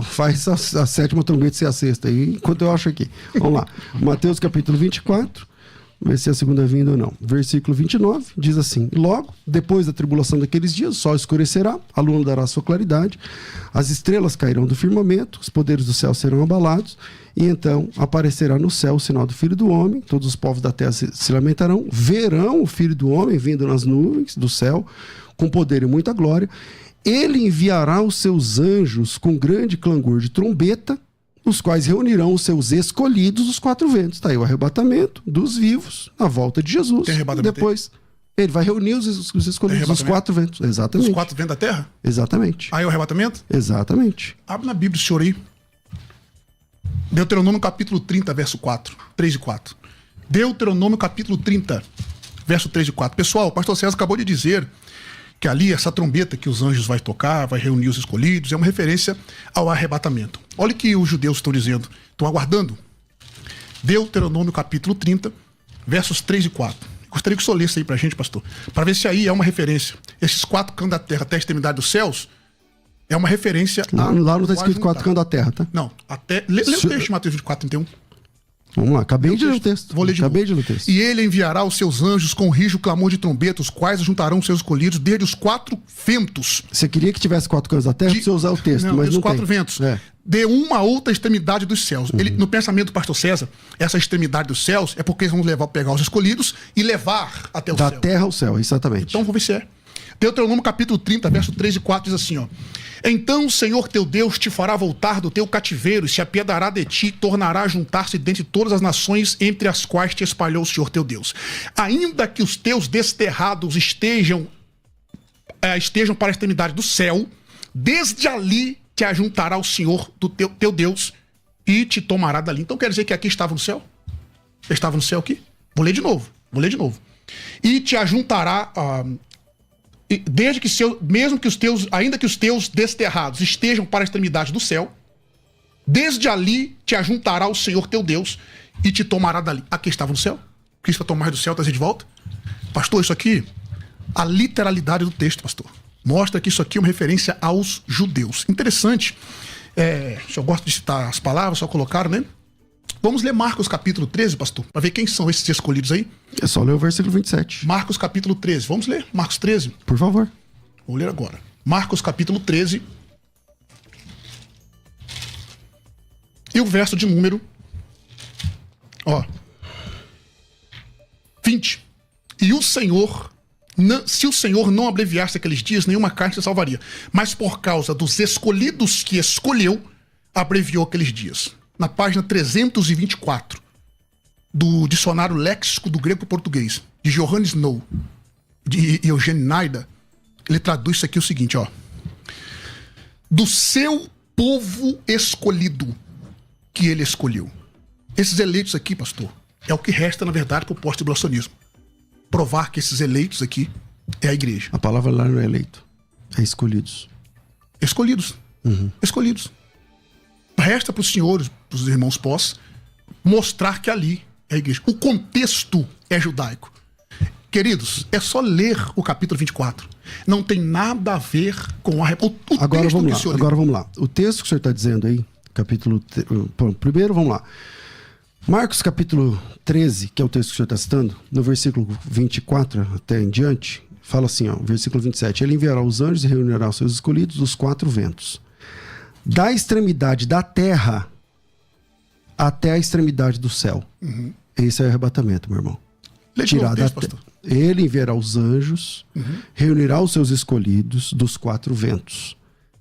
Faz a sétima trombeta ser a sexta aí, enquanto eu acho aqui. Vamos lá. Mateus capítulo 24. Ver se é a segunda vinda ou não. Versículo 29 diz assim: logo, depois da tribulação daqueles dias, o sol escurecerá, a lua dará sua claridade, as estrelas cairão do firmamento, os poderes do céu serão abalados, e então aparecerá no céu o sinal do Filho do Homem, todos os povos da terra se lamentarão, verão o Filho do Homem vindo nas nuvens do céu, com poder e muita glória. Ele enviará os seus anjos com grande clangor de trombeta, os quais reunirão os seus escolhidos dos quatro ventos. Está aí o arrebatamento dos vivos, na volta de Jesus. Tem arrebatamento. Depois, ele vai reunir os escolhidos dos quatro ventos. Exatamente. Os quatro ventos da terra? Exatamente. Aí é o arrebatamento? Exatamente. Abre na Bíblia do senhor aí. Deuteronômio capítulo 30, verso 4. 3 e 4. Deuteronômio capítulo 30, verso 3 e 4. Pessoal, o pastor César acabou de dizer que ali essa trombeta que os anjos vai tocar, vai reunir os escolhidos, é uma referência ao arrebatamento. Olha o que os judeus estão dizendo, estão aguardando. Deuteronômio capítulo 30, versos 3 e 4. Gostaria que o senhor lesse aí pra gente, pastor, para ver se aí é uma referência. Esses quatro cantos da terra até a extremidade dos céus é uma referência lá não está escrito quatro cantos da terra, tá? Não, até... Lê o texto de Mateus 24, 31. Vamos lá, acabei de ler o texto. Vou ler de acabei novo. de ler o texto. E ele enviará os seus anjos com rijo clamor de trombeta, os quais juntarão os seus escolhidos desde os quatro ventos. Você queria que tivesse quatro cantos da terra para você usar o texto, mas os não quatro tem. ventos. De uma a outra extremidade dos céus. Ele, no pensamento do pastor César, essa extremidade dos céus é porque eles vão pegar os escolhidos e levar até o céu. Da terra ao céu, exatamente. Então vamos ver se é. Deuteronômio capítulo 30, verso 3 e 4 diz assim, ó. Então o Senhor teu Deus te fará voltar do teu cativeiro, se apiedará de ti, tornará a juntar-se dentre todas as nações entre as quais te espalhou o Senhor teu Deus. Ainda que os teus desterrados estejam para a extremidade do céu, desde ali te ajuntará o Senhor do teu Deus e te tomará dali. Então quer dizer que aqui estava no céu? Estava no céu aqui? Vou ler de novo. E te ajuntará... desde que ainda que os teus desterrados estejam para a extremidade do céu, desde ali te ajuntará o Senhor teu Deus e te tomará dali. Aqui estava no céu? Cristo vai tomar do céu, trazer de volta? Pastor, isso aqui, a literalidade do texto, pastor, mostra que isso aqui é uma referência aos judeus. Interessante, eu gosto de citar as palavras, só colocaram, né? Vamos ler Marcos capítulo 13, pastor, para ver quem são esses escolhidos aí. É só ler o versículo 27. Marcos capítulo 13, vamos ler Marcos 13? Por favor. Vou ler agora. Marcos capítulo 13. E o verso de número 20. E o Senhor, se o Senhor não abreviasse aqueles dias, nenhuma carne se salvaria. Mas por causa dos escolhidos que escolheu, abreviou aqueles dias. Na página 324 do dicionário léxico do grego português, de Johannes Snow, de Eugênio Naida, ele traduz isso aqui o seguinte, ó. Do seu povo escolhido que ele escolheu. Esses eleitos aqui, pastor, é o que resta, na verdade, para o pós-tribulacionismo. Provar que esses eleitos aqui é a igreja. A palavra lá não é eleito, é escolhidos. Escolhidos. Escolhidos. Resta para os senhores, para os irmãos pós, mostrar que ali é a igreja. O contexto é judaico. Queridos, é só ler o capítulo 24. Não tem nada a ver com a... Agora vamos lá. O texto que o senhor está dizendo aí, capítulo... Primeiro, vamos lá. Marcos capítulo 13, que é o texto que o senhor está citando, no versículo 24 até em diante, fala assim, ó, versículo 27. Ele enviará os anjos e reunirá os seus escolhidos dos quatro ventos. Da extremidade da terra até a extremidade do céu. Esse é o arrebatamento, meu irmão. Ele enviará os anjos, reunirá os seus escolhidos dos quatro ventos,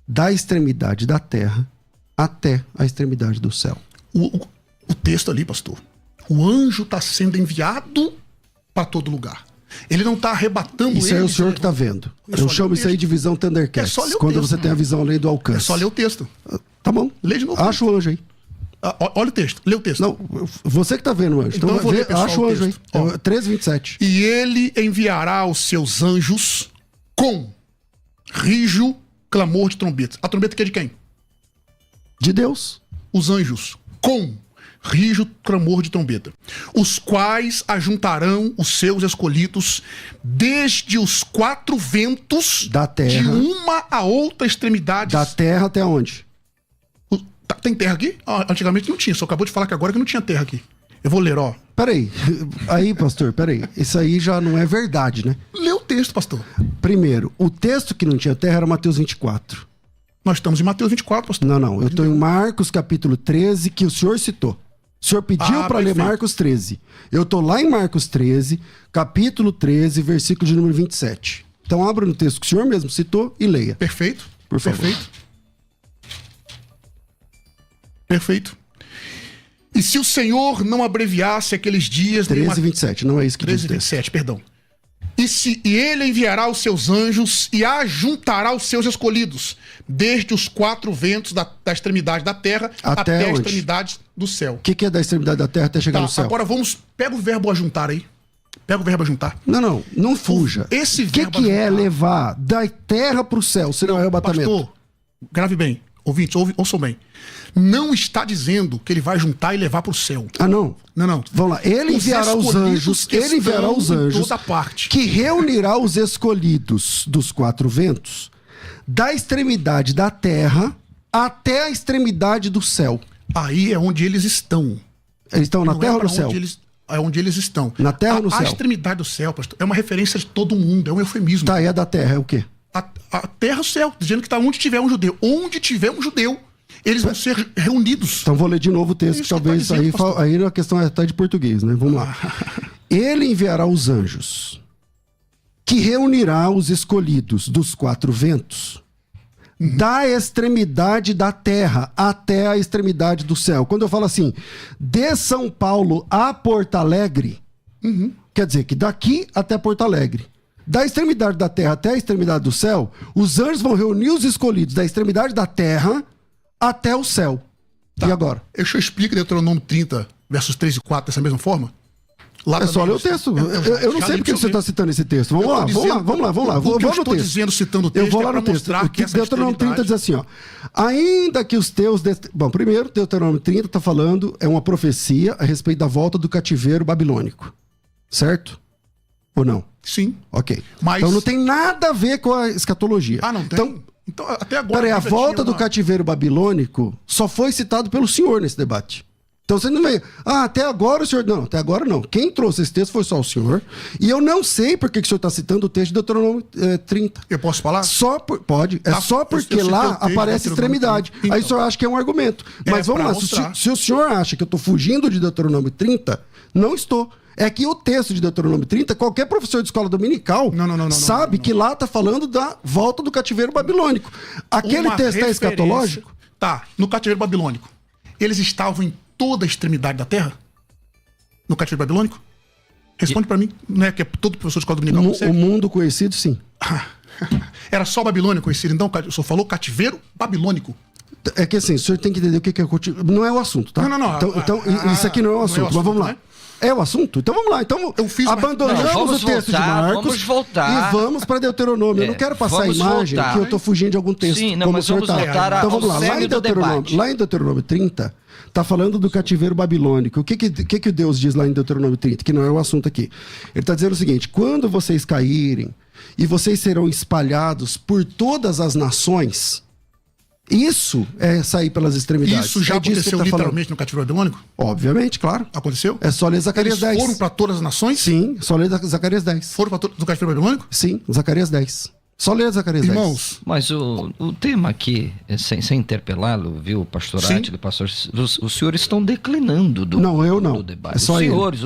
da extremidade da terra até a extremidade do céu. O texto ali, pastor, o anjo está sendo enviado para todo lugar. Ele não está arrebatando isso ele. Isso é o senhor que está vendo. Eu chamo isso aí de visão Thundercats. Quando você tem a visão além do alcance. É só ler o texto. Tá bom. Lê de novo. Acha o anjo aí. Olha o texto. Lê o texto. Não, você que está vendo o anjo. Então eu vou ler, acha o anjo aí. 13:27. E ele enviará os seus anjos com rijo, clamor de trombetas. A trombeta aqui é de quem? De Deus. os anjos com rijo clamor de trombeta, os quais ajuntarão os seus escolhidos desde os 4 ventos da terra, de uma a outra extremidade. Da terra até onde? Tem terra aqui? Antigamente não tinha, só acabou de falar que agora que não tinha terra aqui. Eu vou ler, ó. Peraí, pastor, isso aí já não é verdade, né? Lê o texto, pastor. Primeiro, o texto que não tinha terra era Mateus 24. Nós estamos em Mateus 24, pastor. Não, eu estou em Marcos capítulo 13, que o senhor citou. O senhor pediu para ler Marcos 13. Eu estou lá em Marcos 13, capítulo 13, versículo de número 27. Então abra no texto que o senhor mesmo citou e leia. Perfeito. Por favor. Perfeito. E se o Senhor não abreviasse aqueles dias... 13 e 27, não é isso que 13 diz o e texto. 27, perdão. E ele enviará os seus anjos e ajuntará os seus escolhidos, desde os 4 ventos da extremidade da terra até a extremidade do céu. O que é da extremidade da terra até chegar no céu? Agora pega o verbo ajuntar aí. Pega o verbo ajuntar. Não fuja. Esse verbo O que é levar da terra para o céu, se não é arrebatamento? Pastor, grave bem. Ouvintes, ouçam bem. Não está dizendo que ele vai juntar e levar para o céu. Não. Vamos lá. Ele enviará os anjos, toda parte, que reunirá os escolhidos dos 4 ventos, da extremidade da terra até a extremidade do céu. Aí é onde eles estão. Eles estão na terra ou no céu? É onde eles estão. Na terra ou no céu? A extremidade do céu, pastor, é uma referência de todo mundo, é um eufemismo. Tá, e a da terra é o quê? A terra é o céu, dizendo que está onde tiver um judeu. Onde tiver um judeu, eles vão ser reunidos. Então vou ler de novo o texto, que talvez aí a questão é até de português, né? Vamos lá. Ele enviará os anjos, que reunirá os escolhidos dos 4 ventos, da extremidade da terra até a extremidade do céu. Quando eu falo assim, de São Paulo a Porto Alegre, quer dizer que daqui até Porto Alegre, da extremidade da terra até a extremidade do céu, os anjos vão reunir os escolhidos da extremidade da terra até o céu. Tá. E agora? Deixa eu explicar Deuteronômio 30, versos 3 e 4, dessa mesma forma. Lá é só ler o texto. Eu não sei porque você está citando esse texto. Vamos lá. Vou no texto. Citando o texto, eu vou lá no texto. Deuteronômio 30 diz assim, ó. Ainda que os teus... Bom, primeiro, Deuteronômio 30 está falando, é uma profecia a respeito da volta do cativeiro babilônico. Certo? Ou não? Sim. Ok. Então não tem nada a ver com a escatologia. Não tem? Então até agora... Peraí, a volta do cativeiro babilônico só foi citado pelo senhor nesse debate. Então você não veio... até agora o senhor... Não, até agora não. Quem trouxe esse texto foi só o senhor. E eu não sei por que o senhor está citando o texto de Deuteronômio 30. Eu posso falar? Pode. É só porque lá aparece extremidade. Então. Aí o senhor acha que é um argumento. Mas vamos lá. Se o senhor acha que eu estou fugindo de Deuteronômio 30, não estou. É que o texto de Deuteronômio 30, qualquer professor de escola dominical sabe que lá está falando da volta do cativeiro babilônico. Aquele texto é escatológico? Tá, no cativeiro babilônico. Eles estavam em toda a extremidade da terra? No cativeiro babilônico? Responde pra mim. Não é que é todo professor de escola dominical? O mundo conhecido, sim. Era só Babilônia conhecido, então? O senhor falou cativeiro babilônico. É que assim, o senhor tem que entender o que é cativeiro. Não é o assunto, tá? Não. Então isso aqui não é o assunto, mas vamos lá. Né? É o assunto? Então vamos lá. Então abandonamos o texto de Marcos e vamos para Deuteronômio. Eu não quero passar a imagem que eu estou fugindo de algum texto. Sim, não, mas vamos voltar então vamos lá. Lá em Deuteronômio 30, está falando do cativeiro babilônico. O que Deus diz lá em Deuteronômio 30? Que não é o assunto aqui. Ele está dizendo o seguinte: quando vocês caírem e vocês serão espalhados por todas as nações... Isso é sair pelas extremidades. Isso já aconteceu literalmente no cativeiro babilônico? Obviamente, claro. Aconteceu? É só ler Zacarias 10. Eles foram para todas as nações? Sim, só ler Zacarias 10. Foram para do cativeiro babilônico? Sim, Zacarias 10. Só ler Zacarias 10. Irmãos. Mas o tema aqui, sem interpelá-lo, viu, pastor Átila, pastor, os senhores estão declinando do Não, eu não. Do debate. É só os senhores.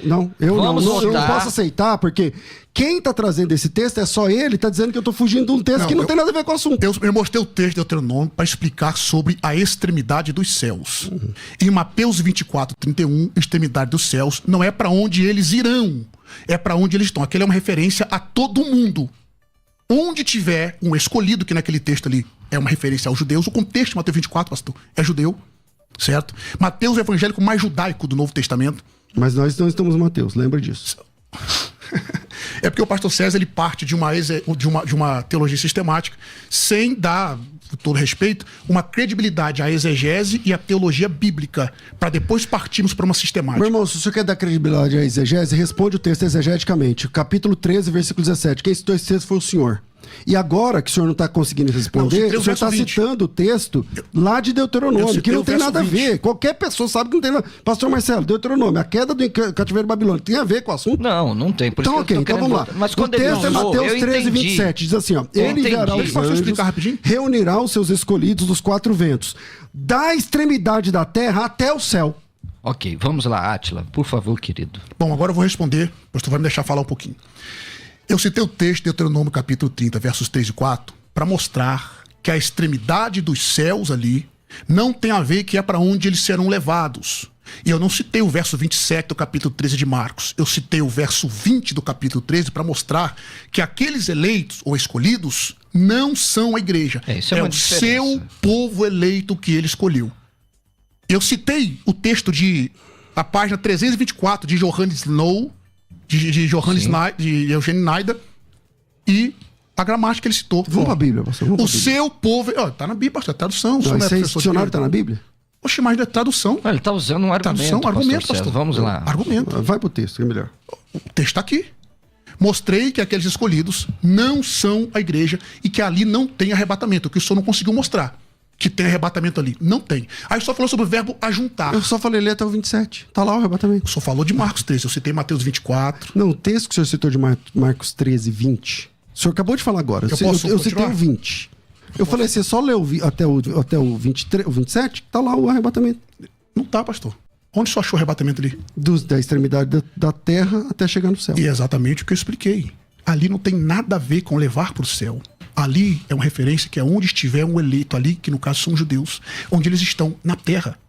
Não. Eu não posso aceitar, porque quem está trazendo esse texto é só ele, está dizendo que eu estou fugindo de um texto que não tem nada a ver com o assunto. Eu mostrei o texto de Deuteronômio para explicar sobre a extremidade dos céus. Em Mateus 24, 31, extremidade dos céus não é para onde eles irão, é para onde eles estão. Aquele é uma referência a todo mundo. Onde tiver um escolhido, que naquele texto ali é uma referência aos judeus, o contexto de Mateus 24, pastor, é judeu, certo? Mateus é o evangélico mais judaico do Novo Testamento. Mas nós não estamos em Mateus, lembra disso. É porque o pastor César ele parte de uma teologia sistemática sem dar, com todo respeito, uma credibilidade à exegese e à teologia bíblica, para depois partirmos para uma sistemática. Meu irmão, se você quer dar credibilidade à exegese, responde o texto exegeticamente. Capítulo 13, versículo 17. Quem citou esse texto foi o senhor. E agora que o senhor não está conseguindo responder, o senhor está citando o texto lá de Deuteronômio, que não tem nada a ver. Qualquer pessoa sabe que não tem nada. Pastor Marcelo, Deuteronômio, a queda do cativeiro babilônico, tem a ver com o assunto? Não tem. Por então, ok, então vamos lá. Mas quando o texto é Mateus 13, 27. Diz assim, ó. Ele enviará os anjos, reunirá os seus escolhidos dos 4 ventos, da extremidade da terra até o céu. Ok, vamos lá, Átila, por favor, querido. Bom, agora eu vou responder, o pastor vai me deixar falar um pouquinho. Eu citei o texto de Deuteronômio capítulo 30, versos 3 e 4, para mostrar que a extremidade dos céus ali não tem a ver que é para onde eles serão levados. E eu não citei o verso 27 do capítulo 13 de Marcos. Eu citei o verso 20 do capítulo 13 para mostrar que aqueles eleitos ou escolhidos não são a igreja. É o seu povo eleito que ele escolheu. Eu citei o texto a página 324 de Johannes Snow, de Eugênio Naida, e a gramática que ele citou. Vamos para a Bíblia, pastor. O seu povo... Está na Bíblia, pastor, é tradução. Não, esse dicionário está na Bíblia? Oxe, mas é tradução. Ele está usando um argumento, pastor. Vamos lá. Argumento. Vai pro texto, é melhor. O texto está aqui. Mostrei que aqueles escolhidos não são a igreja e que ali não tem arrebatamento, que o senhor não conseguiu mostrar. Que tem arrebatamento ali. Não tem. Aí só falou sobre o verbo ajuntar. Eu só falei ler até o 27. Tá lá o arrebatamento. O senhor falou de Marcos 13. Eu citei Mateus 24. Não, o texto que o senhor citou de Marcos 13, 20. O senhor acabou de falar agora. Eu citei o 20. Eu falei assim, só ler até o 23, o 27, tá lá o arrebatamento. Não tá, pastor. Onde o senhor achou o arrebatamento ali? Da extremidade da terra até chegar no céu. E é exatamente o que eu expliquei. Ali não tem nada a ver com levar para o céu. Ali é uma referência que é onde estiver um eleito ali, que no caso são os judeus, onde eles estão na terra.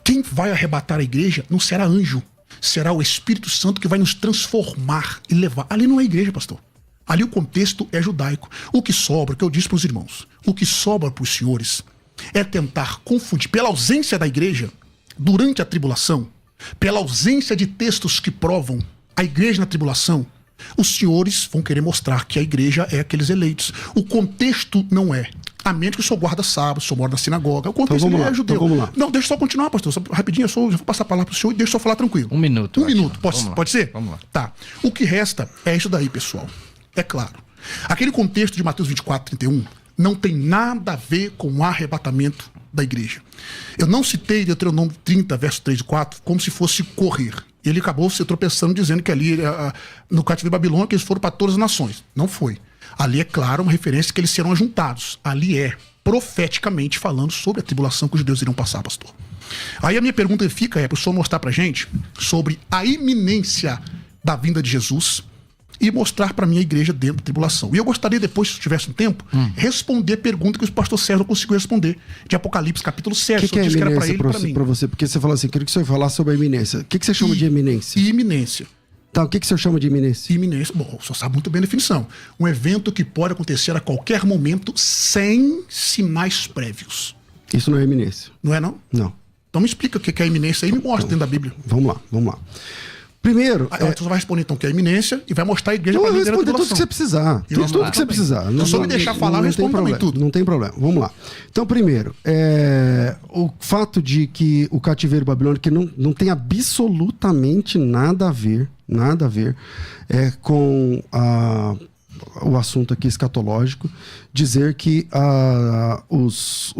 Quem vai arrebatar a igreja não será anjo, será o Espírito Santo que vai nos transformar e levar. Ali não é igreja, pastor. Ali o contexto é judaico. O que sobra, o que eu disse para os irmãos, o que sobra para os senhores é tentar confundir, pela ausência da igreja, durante a tribulação, pela ausência de textos que provam a igreja na tribulação, os senhores vão querer mostrar que a igreja é aqueles eleitos. O contexto não é. A menos que o senhor guarda sábado, o senhor mora na sinagoga. O contexto é judeu. Então vamos lá. Não, deixa eu só continuar, pastor. Só, rapidinho, já vou passar a palavra para o senhor e deixa eu só falar tranquilo. Um minuto. Pode ser? Vamos lá. Tá. O que resta é isso daí, pessoal. É claro. Aquele contexto de Mateus 24, 31 não tem nada a ver com o arrebatamento da igreja. Eu não citei Deuteronômio 30, verso 3 e 4, como se fosse correr. Ele acabou se tropeçando dizendo que ali, no cativeiro babilônico, eles foram para todas as nações. Não foi. Ali é claro uma referência que eles serão ajuntados. Ali é profeticamente falando sobre a tribulação que os judeus irão passar, pastor. Aí a minha pergunta fica para o senhor mostrar para a gente sobre a iminência da vinda de Jesus e mostrar para mim a igreja dentro da tribulação. E eu gostaria depois, se tivesse um tempo, responder a pergunta que o pastor César conseguiu responder, de Apocalipse, capítulo 7. O que é eminência para você? Porque você falou assim, queria que o senhor falasse sobre a iminência. O que você chama de eminência? Iminência. Tá, o que o senhor chama de iminência? Iminência, bom, o senhor sabe muito bem a definição. Um evento que pode acontecer a qualquer momento sem sinais prévios. Isso não é eminência. Não é, não? Não. Então me explica o que é iminência aí e me mostra dentro da Bíblia. Vamos lá. Primeiro... Você vai responder então o que é iminência e vai mostrar a igreja para mim. Eu vou responder tudo que você precisar. Tudo que você precisar. Então só me deixar falar, eu respondo também tudo. Não tem problema. Vamos lá. Então, primeiro, o fato de que o cativeiro babilônico que não tem absolutamente nada a ver com o assunto aqui escatológico, dizer que os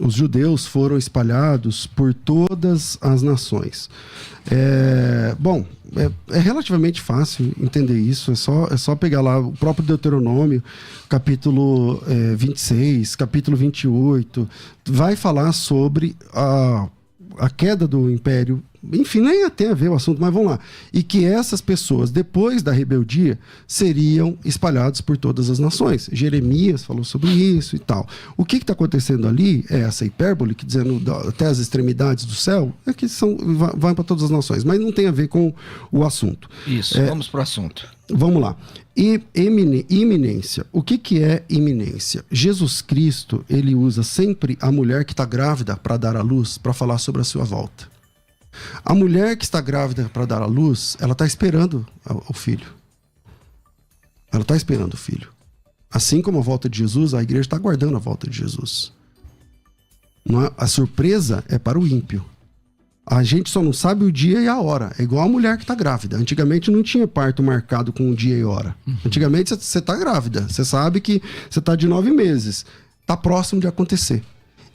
judeus foram espalhados por todas as nações. É relativamente fácil entender isso, é só pegar lá o próprio Deuteronômio, capítulo 26, capítulo 28, vai falar sobre a queda do império. Enfim, nem tem a ver o assunto, mas vamos lá. E que essas pessoas, depois da rebeldia, seriam espalhadas por todas as nações. Jeremias falou sobre isso e tal. O que está acontecendo ali é essa hipérbole, que dizendo até as extremidades do céu, é que vai para todas as nações, mas não tem a ver com o assunto. Isso, vamos para o assunto. Vamos lá. Iminência. O que é iminência? Jesus Cristo, ele usa sempre a mulher que está grávida para dar à luz, para falar sobre a sua volta. A mulher que está grávida para dar à luz, ela está esperando o filho. Ela está esperando o Filho. Assim como a volta de Jesus, a igreja está aguardando a volta de Jesus. A surpresa é para o ímpio. A gente só não sabe o dia e a hora. É igual a mulher que está grávida. Antigamente não tinha parto marcado com o dia e hora. Antigamente você está grávida. Você sabe que você está de 9 meses. Está próximo de acontecer.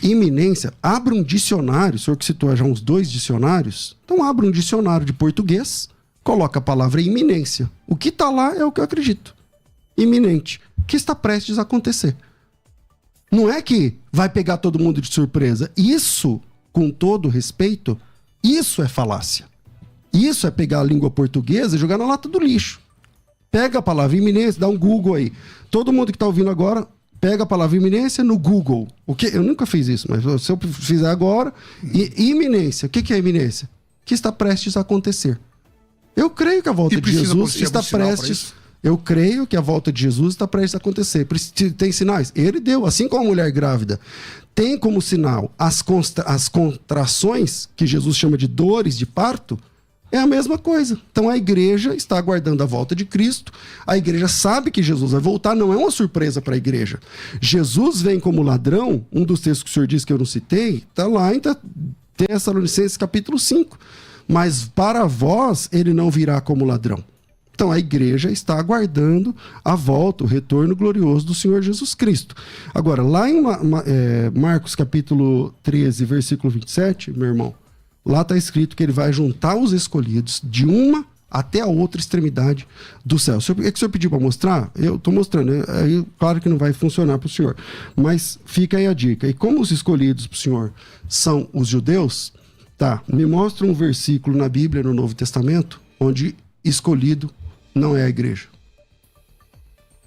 Iminência, abra um dicionário. O senhor que citou já uns 2 dicionários. Então abra um dicionário de português, coloca a palavra iminência. O que está lá é o que eu acredito. Iminente. Que está prestes a acontecer. Não é que vai pegar todo mundo de surpresa. Isso, com todo respeito, isso é falácia. Isso é pegar a língua portuguesa e jogar na lata do lixo. Pega a palavra iminência, dá um Google aí. Todo mundo que está ouvindo agora, pega a palavra iminência no Google. O que? Eu nunca fiz isso, mas se eu fizer agora... Iminência. O que é iminência? Que está prestes a acontecer. Eu creio que a volta de Jesus está prestes... Eu creio que a volta de Jesus está prestes a acontecer. Tem sinais? Ele deu, assim como a mulher grávida. Tem como sinal as contrações, que Jesus chama de dores de parto, é a mesma coisa. Então a igreja está aguardando a volta de Cristo. A igreja sabe que Jesus vai voltar, não é uma surpresa para a igreja. Jesus vem como ladrão, um dos textos que o senhor disse que eu não citei, está lá em Tessalonicenses capítulo 5. Mas para vós ele não virá como ladrão. Então a igreja está aguardando a volta, o retorno glorioso do Senhor Jesus Cristo. Agora, lá em Marcos capítulo 13, versículo 27, meu irmão, lá está escrito que ele vai juntar os escolhidos de uma até a outra extremidade do céu. É que o senhor pediu para mostrar? Eu estou mostrando. Aí, claro que não vai funcionar para o senhor. Mas fica aí a dica. E como os escolhidos para o senhor são os judeus, tá, me mostra um versículo na Bíblia, no Novo Testamento, onde escolhido não é a igreja.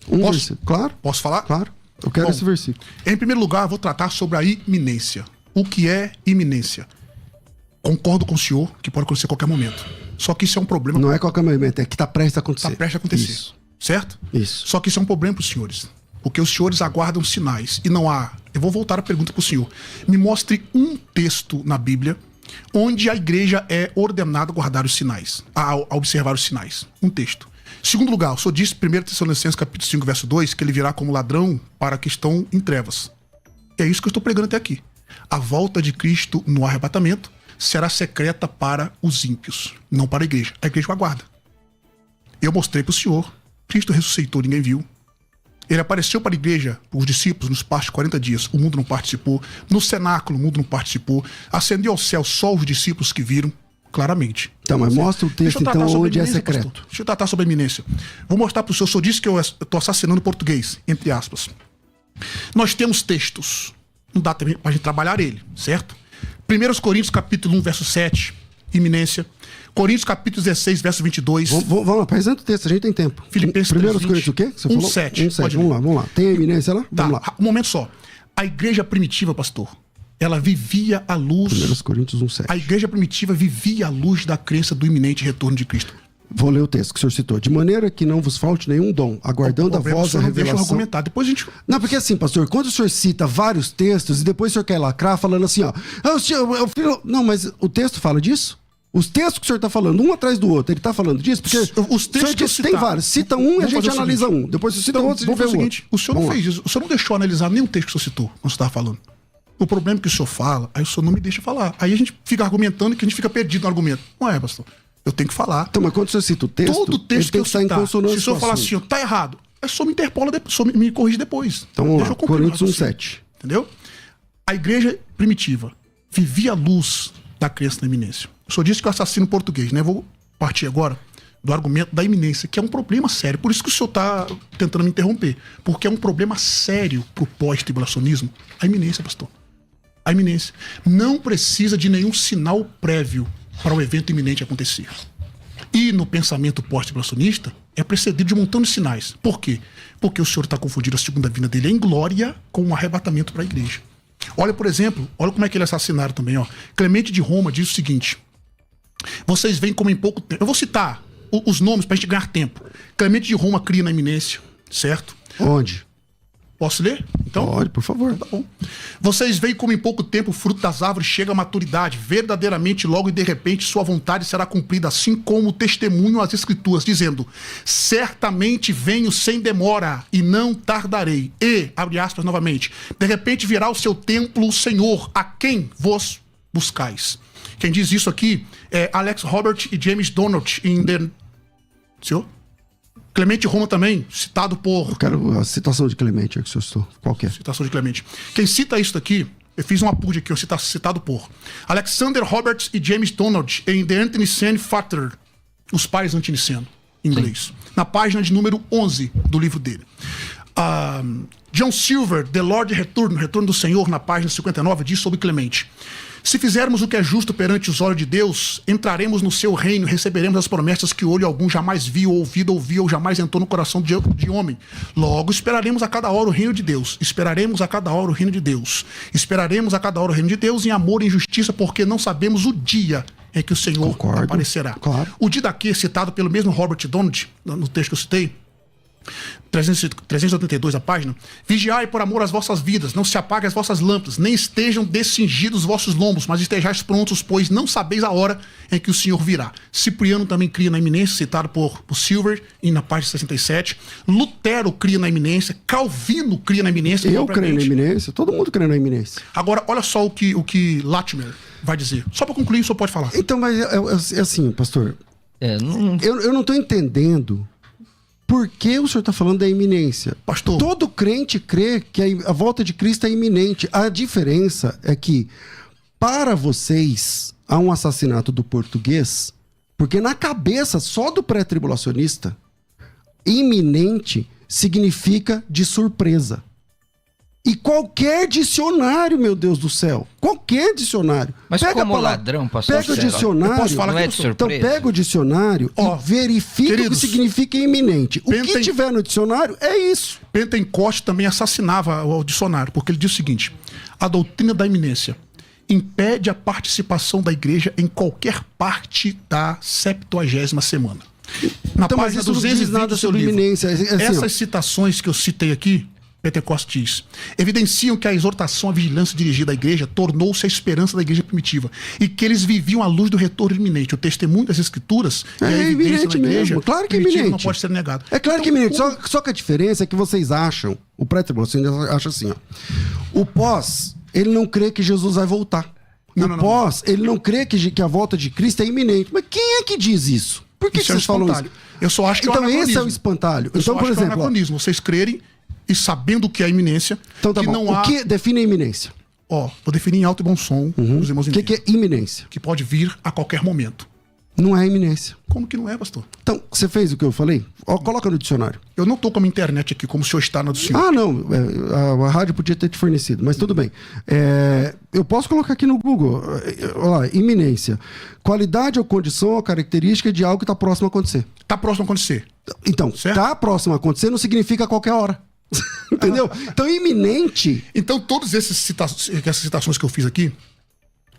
Posso? Claro. Posso falar? Claro. Eu quero esse versículo. Em primeiro lugar, eu vou tratar sobre a iminência. O que é iminência? Concordo com o senhor que pode acontecer a qualquer momento. Só que isso é um problema. Não é qualquer momento, é que está prestes a acontecer. Está prestes a acontecer. Isso. Certo? Isso. Só que isso é um problema para os senhores. Porque os senhores aguardam sinais. E não há. Eu vou voltar a pergunta para o senhor. Me mostre um texto na Bíblia onde a igreja é ordenada a guardar os sinais, a observar os sinais. Um texto. Segundo lugar, o senhor disse, 1 Tessalonicenses capítulo 5, verso 2, que ele virá como ladrão para que estão em trevas. É isso que eu estou pregando até aqui. A volta de Cristo no arrebatamento será secreta para os ímpios, não para a igreja. A igreja o aguarda. Eu mostrei para o senhor, Cristo ressuscitou, ninguém viu. Ele apareceu para a igreja, os discípulos, nos passos de 40 dias. O mundo não participou. No cenáculo, o mundo não participou. Ascendeu ao céu só os discípulos que viram, claramente. Então, mas mostra o texto, então, onde é secreto. Pastor. Deixa eu tratar sobre a iminência. Vou mostrar para o senhor disse que eu estou assassinando o português, entre aspas. Nós temos textos. Não dá também para a gente trabalhar ele, certo? 1 Coríntios, capítulo 1, verso 7, iminência. Coríntios, capítulo 16, verso 22. Vamos lá, apresenta o texto, a gente tem tempo. Filipenses 1 Coríntios o quê? Você 1:7. Vamos lá. Tem a iminência lá? Tá, vamos lá. Um momento só. A igreja primitiva, pastor, ela vivia à luz... 1 Coríntios 1:7. A igreja primitiva vivia à luz da crença do iminente retorno de Cristo. Vou ler o texto que o senhor citou. De maneira que não vos falte nenhum dom, aguardando a vossa revelação. Deixa eu argumentar, depois a gente... Não, porque assim, pastor, quando o senhor cita vários textos e depois o senhor quer lacrar falando assim, ó... Não, mas o texto fala disso? Os textos que o senhor está falando, um atrás do outro, ele está falando disso? Porque os textos que eu tem vários. Cita um e a gente analisa um. Depois você cita outro, a gente vê o seguinte. O senhor não fez isso. O senhor não deixou analisar nenhum texto que o senhor citou, quando você estava falando. O problema é que o senhor fala, aí o senhor não me deixa falar. Aí a gente fica argumentando que a gente fica perdido no argumento. Não é, pastor. Eu tenho que falar. Então, mas quando o senhor cita o texto, todo texto que eu citar, em consonância se o senhor falar assim, tá errado, aí o senhor me interpola, o senhor me corrige depois. Então vamos lá, Coríntios 1:7. Entendeu? A igreja primitiva vivia à luz da crença na iminência. O senhor disse que eu assassino português, né? Vou partir agora do argumento da iminência, que é um problema sério. Por isso que o senhor está tentando me interromper. Porque é um problema sério pro pós-tribulacionismo. A iminência, pastor. A iminência. Não precisa de nenhum sinal prévio para o evento iminente acontecer. E no pensamento pós-tribulacionista, é precedido de um montão de sinais. Por quê? Porque o senhor está confundindo a segunda vinda dele em glória com um arrebatamento para a igreja. Olha, por exemplo, olha como é que ele é assassinado também, ó. Clemente de Roma diz o seguinte: vocês veem como em pouco tempo... Eu vou citar os nomes para a gente ganhar tempo. Clemente de Roma cria na iminência, certo? Onde? Posso ler? Então, pode, por favor. Então tá bom. Vocês veem como em pouco tempo o fruto das árvores chega à maturidade, verdadeiramente logo e de repente sua vontade será cumprida, assim como o testemunho às escrituras, dizendo, certamente venho sem demora e não tardarei. E, abre aspas novamente, de repente virá o seu templo o Senhor, a quem vos buscais. Quem diz isso aqui é Alex Robert e James Donald em The... Senhor? Clemente Roma também, citado por... Eu quero a citação de Clemente, é que eu estou. Qual que é? Citação de Clemente. Quem cita isso aqui, eu fiz um apunte aqui, citado por Alexander Roberts e James Donald em The Anti-Nicene Factor, Os Pais Anti-Niceno, em inglês. Sim. Na página de número 11 do livro dele. John Silver, The Lord Return do Senhor, na página 59, diz sobre Clemente. Se fizermos o que é justo perante os olhos de Deus, entraremos no seu reino, receberemos as promessas que olho algum jamais viu, ouviu ou jamais entrou no coração de homem. Logo, esperaremos a cada hora o reino de Deus. Esperaremos a cada hora o reino de Deus. Esperaremos a cada hora o reino de Deus em amor e em justiça, porque não sabemos o dia em que o Senhor aparecerá. Claro. O dia daqui, citado pelo mesmo Robert Donald, no texto que eu citei, 382 a página. Vigiai por amor às vossas vidas, não se apaguem as vossas lâmpadas, nem estejam descingidos os vossos lombos, mas estejais prontos, pois não sabeis a hora em que o Senhor virá. Cipriano também cria na iminência, citado por Silver, e na página 67. Lutero cria na iminência, Calvino cria na iminência. Eu creio na iminência, todo mundo crê na iminência. Agora, olha só o que Latimer vai dizer. Só para concluir, o senhor pode falar. Então, mas é assim, pastor. Eu não estou entendendo. Por que o senhor está falando da iminência? Pastor. Todo crente crê que a volta de Cristo é iminente. A diferença é que, para vocês, há um assassinato do português, porque na cabeça só do pré-tribulacionista, iminente significa de surpresa. E qualquer dicionário, meu Deus do céu, qualquer dicionário. Mas pega como ladrão, pastor, pega o dicionário, eu posso falar não é de surpresa? então pega o dicionário e verifica queridos, o que significa iminente. O que tiver no dicionário é isso. Pentecoste também assassinava o dicionário, porque ele diz o seguinte: a doutrina da iminência impede a participação da igreja em qualquer parte da 70ª semana. Na então, página 220 nada sobre iminência. Essas citações que eu citei aqui, Pentecoste diz, evidenciam que a exortação à vigilância dirigida à igreja tornou-se a esperança da igreja primitiva e que eles viviam à luz do retorno iminente. O testemunho das escrituras e a evidência da igreja mesmo. Claro que é iminente. Não pode ser negado. É claro que é iminente. Só que a diferença é que vocês acham, o pré-tribulacionista acha assim, ó, o pós, ele não crê que Jesus vai voltar. Pós, ele não crê que a volta de Cristo é iminente. Mas quem é que diz isso? Por que vocês falam isso? Eu só acho que então esse é o espantalho. Então, por exemplo, é anacronismo. Vocês crerem e sabendo o que é a iminência. Então tá que bom. Não há... O que define a iminência? Vou definir em alto e bom som. Os irmãos o que é iminência? Que pode vir a qualquer momento. Não é iminência. Como que não é, pastor? Então, você fez o que eu falei? Coloca no dicionário. Eu não tô com a minha internet aqui, como o senhor está na do senhor. Ah, não. A rádio podia ter te fornecido, mas tudo bem. Eu posso colocar aqui no Google. Olha lá, iminência. Qualidade ou condição ou característica de algo que está próximo a acontecer. Está próximo a acontecer. Então, está próximo a acontecer não significa a qualquer hora. Entendeu? Então, iminente... Então, todas essas citações que eu fiz aqui,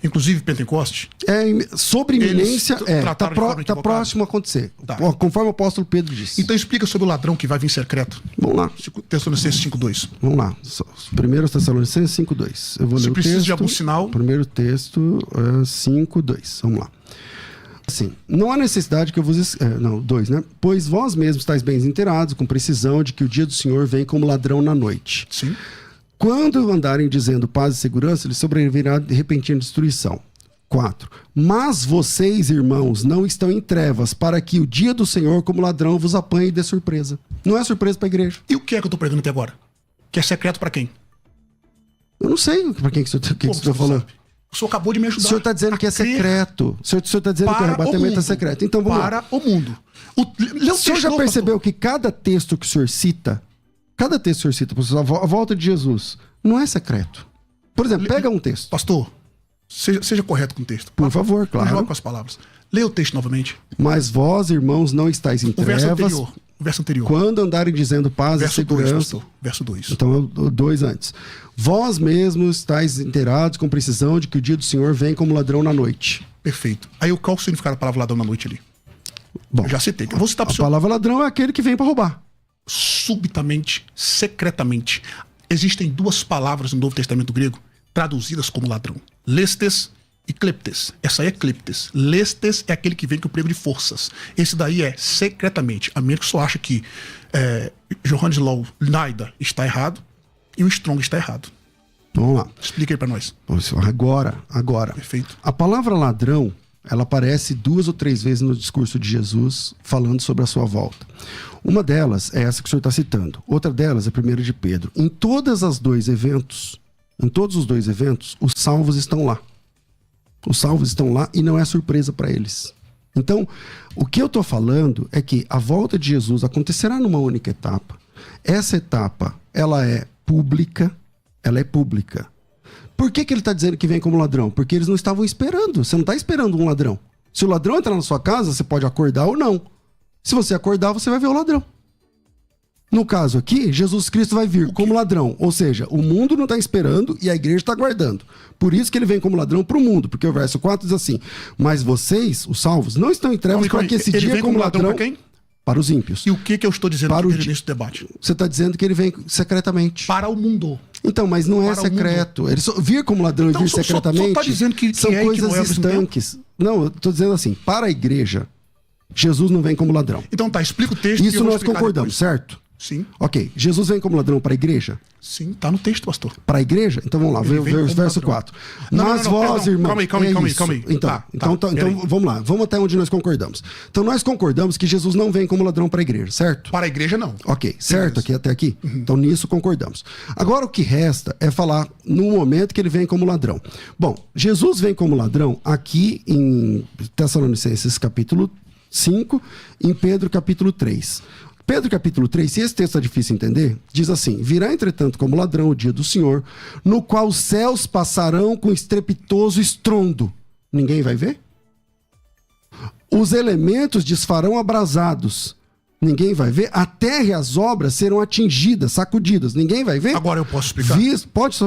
inclusive Pentecoste... sobre iminência, está próximo a acontecer. Tá. Conforme o apóstolo Pedro disse. Então, explica sobre o ladrão que vai vir secreto. Vamos lá. Tessalonicenses 5:2. Vamos lá. 1 Tessalonicenses 5:2. Eu vou ler o texto. Se precisa de algum sinal... Primeiro texto, 5:2. Vamos lá. Assim, não há necessidade que eu vos... 2, né? Pois vós mesmos estáis bem inteirados, com precisão, de que o dia do Senhor vem como ladrão na noite. Sim. Quando andarem dizendo paz e segurança, lhes sobrevirá de repentina destruição. 4. Mas vocês, irmãos, não estão em trevas, para que o dia do Senhor, como ladrão, vos apanhe de surpresa. Não é surpresa para a igreja. E o que é que eu estou pregando até agora? Que é secreto para quem? Eu não sei para quem que você está falando. Sabe? O senhor acabou de me ajudar. O senhor está dizendo que é secreto. O senhor está dizendo que o arrebatamento é secreto. Então vamos lá. Para o mundo. O senhor já percebeu que cada texto que o senhor cita, a volta de Jesus, não é secreto. Por exemplo, pega um texto. Pastor, seja correto com o texto. Por favor, claro. Não joga com as palavras. Leia o texto novamente. Mas vós, irmãos, não estáis em trevas. O verso anterior. Quando andarem dizendo paz e segurança. Verso 2. Então, 2 antes. Vós mesmos estáis inteirados com precisão de que o dia do Senhor vem como ladrão na noite. Perfeito. Aí qual o significado da palavra ladrão na noite ali? Bom, eu já citei. Eu vou citar para o senhor. A palavra ladrão é aquele que vem para roubar. Subitamente, secretamente, existem duas palavras no Novo Testamento grego traduzidas como ladrão. Lestes e kleptes. Essa aí é kleptes. Lestes é aquele que vem com o prego de forças. Esse daí é secretamente. A menos que só acha que Johannes Law Naida está errado e o Strong está errado. Vamos lá. Explica aí pra nós. Agora. Perfeito. A palavra ladrão, ela aparece 2 ou 3 vezes no discurso de Jesus, falando sobre a sua volta. Uma delas é essa que o senhor está citando. Outra delas é 1 de Pedro. Em todos os dois eventos, os salvos estão lá. Os salvos estão lá e não é surpresa para eles. Então, o que eu estou falando é que a volta de Jesus acontecerá numa única etapa. Essa etapa, ela é pública. Por que ele está dizendo que vem como ladrão? Porque eles não estavam esperando. Você não está esperando um ladrão. Se o ladrão entrar na sua casa, você pode acordar ou não. Se você acordar, você vai ver o ladrão. No caso aqui, Jesus Cristo vai vir como ladrão. Ou seja, o mundo não está esperando e a igreja está aguardando. Por isso que ele vem como ladrão para o mundo. Porque o verso 4 diz assim: mas vocês, os salvos, não estão em trevas para que esse dia como ladrão para quem? Para os ímpios. E o que eu estou dizendo nesse debate? Você está dizendo que ele vem secretamente. Para o mundo. Então, mas não é secreto. Ele vir como ladrão e vir secretamente. Só está dizendo que são coisas estanques. Não, eu estou dizendo assim: para a igreja, Jesus não vem como ladrão. Então tá, explica o texto. Isso nós concordamos, certo? Sim. Ok. Jesus vem como ladrão para a igreja? Sim, tá no texto, pastor. Para a igreja? Então vamos lá, verso 4. Mas vós, irmãos... Calma aí. Então, vamos lá, vamos até onde nós concordamos. Então nós concordamos que Jesus não vem como ladrão para a igreja, certo? Para a igreja não. Ok, certo, aqui até aqui? Uhum. Então nisso concordamos. Agora o que resta é falar no momento que ele vem como ladrão. Bom, Jesus vem como ladrão aqui em Tessalonicenses capítulo 5, em Pedro capítulo 3. Pedro capítulo 3, se esse texto é difícil de entender, diz assim: virá entretanto como ladrão o dia do Senhor, no qual os céus passarão com estrepitoso estrondo. Ninguém vai ver? Os elementos desfarão abrasados. Ninguém vai ver. A terra e as obras serão atingidas, sacudidas. Ninguém vai ver. Agora eu posso explicar?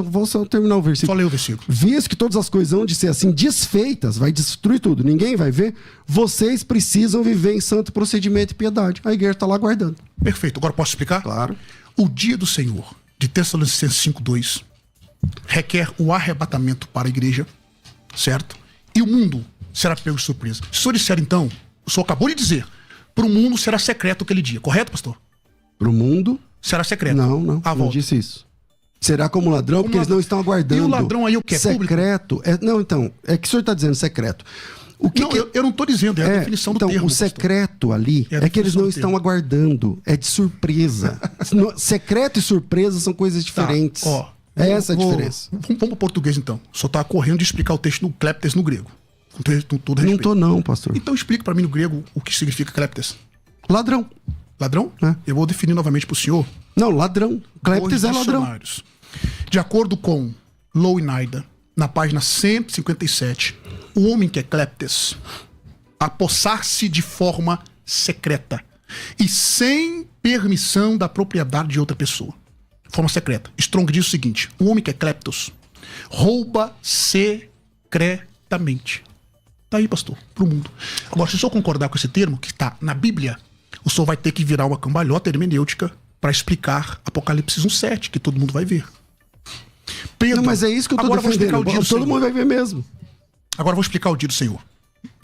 Vou só terminar o versículo. Só ler o versículo. Visto que todas as coisas vão de ser assim desfeitas, vai destruir tudo. Ninguém vai ver. Vocês precisam viver em santo procedimento e piedade. A igreja está lá guardando. Perfeito. Agora posso explicar? Claro. O dia do Senhor, de Tessalonicenses 5:2, requer o arrebatamento para a igreja, certo? E o mundo será pego de surpresa. Se o senhor disser então, o senhor acabou de dizer, para o mundo será secreto aquele dia, correto, pastor? Para o mundo? Será secreto. Não disse isso. Será como ladrão, porque eles não estão aguardando. E o ladrão aí o que é? Secreto. É que o senhor está dizendo secreto. Eu não estou dizendo, é a definição do termo. Então, o secreto ali é que eles não estão aguardando, é de surpresa. Secreto e surpresa são coisas diferentes. Essa a diferença. Vamos para o português então. Só está correndo de explicar o texto do Kleptes no grego. Com todo respeito. Não tô não, pastor. Então explica para mim no grego o que significa kleptes. Ladrão. Ladrão? Eu vou definir novamente para o senhor. Não, ladrão. Kleptes é ladrão. De acordo com Law Naida, na página 157, o homem que é kleptes, apossar-se de forma secreta e sem permissão da propriedade de outra pessoa. Forma secreta. Strong diz o seguinte: o homem que é kleptos rouba secretamente. Tá aí, pastor, pro mundo. Agora, se o senhor concordar com esse termo, que está na Bíblia, o senhor vai ter que virar uma cambalhota hermenêutica para explicar Apocalipse 1:7, que todo mundo vai ver. Pedro, não, mas é isso que eu tô defendendo. Todo mundo vai ver mesmo. Agora eu vou explicar o dia do Senhor.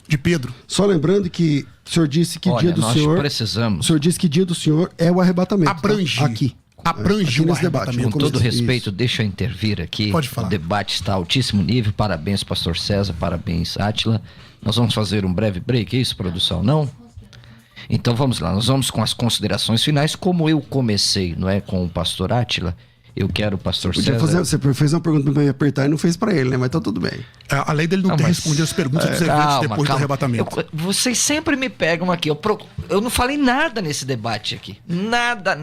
De Pedro. Só lembrando que o senhor disse que dia do Senhor... precisamos. O senhor disse que dia do Senhor é o arrebatamento. Abrange. Tá? Aqui. Abrange o arrebatamento. Com todo respeito, deixa eu intervir aqui. Pode falar. O debate está a altíssimo nível. Parabéns, pastor César. Parabéns, Átila. Nós vamos fazer um breve break, é isso, produção? Não? Então vamos lá. Nós vamos com as considerações finais. Como eu comecei, não é, com o pastor Átila, eu quero o pastor César... Você fez uma pergunta para me apertar e não fez para ele, né? Mas tá tudo bem. A lei dele não ter respondido as perguntas dos eventos depois do arrebatamento. Vocês sempre me pegam aqui. Eu não falei nada nesse debate aqui. Nada.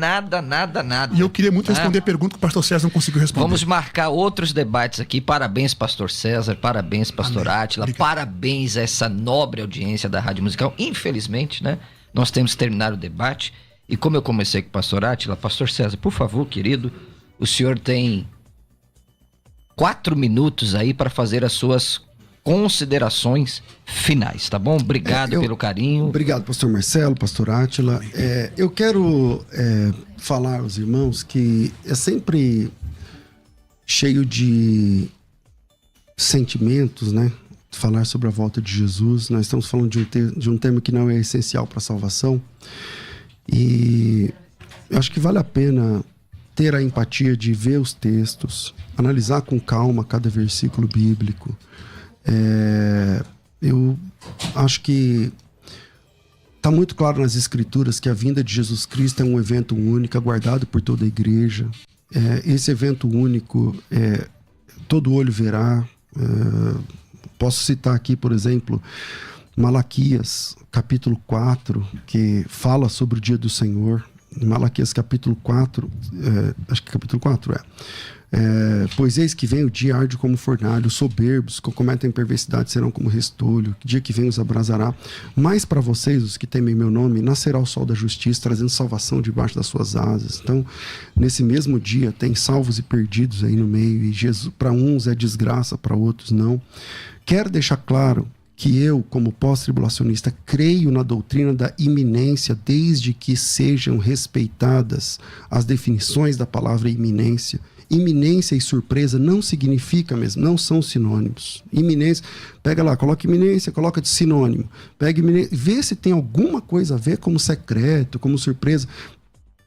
E eu queria muito responder a pergunta que o pastor César não conseguiu responder. Vamos marcar outros debates aqui. Parabéns, pastor César. Parabéns, pastor Átila. Parabéns a essa nobre audiência da Rádio Musical. Infelizmente, né? Nós temos que terminar o debate. E como eu comecei com o pastor Átila, pastor César, por favor, querido... O senhor tem 4 minutos aí para fazer as suas considerações finais, tá bom? Obrigado pelo carinho. Obrigado, pastor Marcelo, pastor Átila. Eu quero falar aos irmãos que é sempre cheio de sentimentos, né? Falar sobre a volta de Jesus. Nós estamos falando de um tema que não é essencial para a salvação. E eu acho que vale a pena ter a empatia de ver os textos, analisar com calma cada versículo bíblico. Eu acho que está muito claro nas Escrituras que a vinda de Jesus Cristo é um evento único, aguardado por toda a igreja. Esse evento único, todo olho verá. Posso citar aqui, por exemplo, Malaquias, capítulo 4, que fala sobre o dia do Senhor. Malaquias, capítulo 4, acho que capítulo 4 pois eis que vem o dia arde como fornalho, os soberbos que cometem perversidade serão como restolho, o dia que vem os abrasará. Mas para vocês, os que temem meu nome, nascerá o sol da justiça, trazendo salvação debaixo das suas asas. Então, nesse mesmo dia, tem salvos e perdidos aí no meio, e Jesus, para uns é desgraça, para outros não. Quero deixar claro que eu, como pós-tribulacionista, creio na doutrina da iminência, desde que sejam respeitadas as definições da palavra iminência. Iminência e surpresa não significa mesmo, não são sinônimos. Iminência, pega lá, coloca iminência, coloca de sinônimo. Pega iminência, vê se tem alguma coisa a ver como secreto, como surpresa.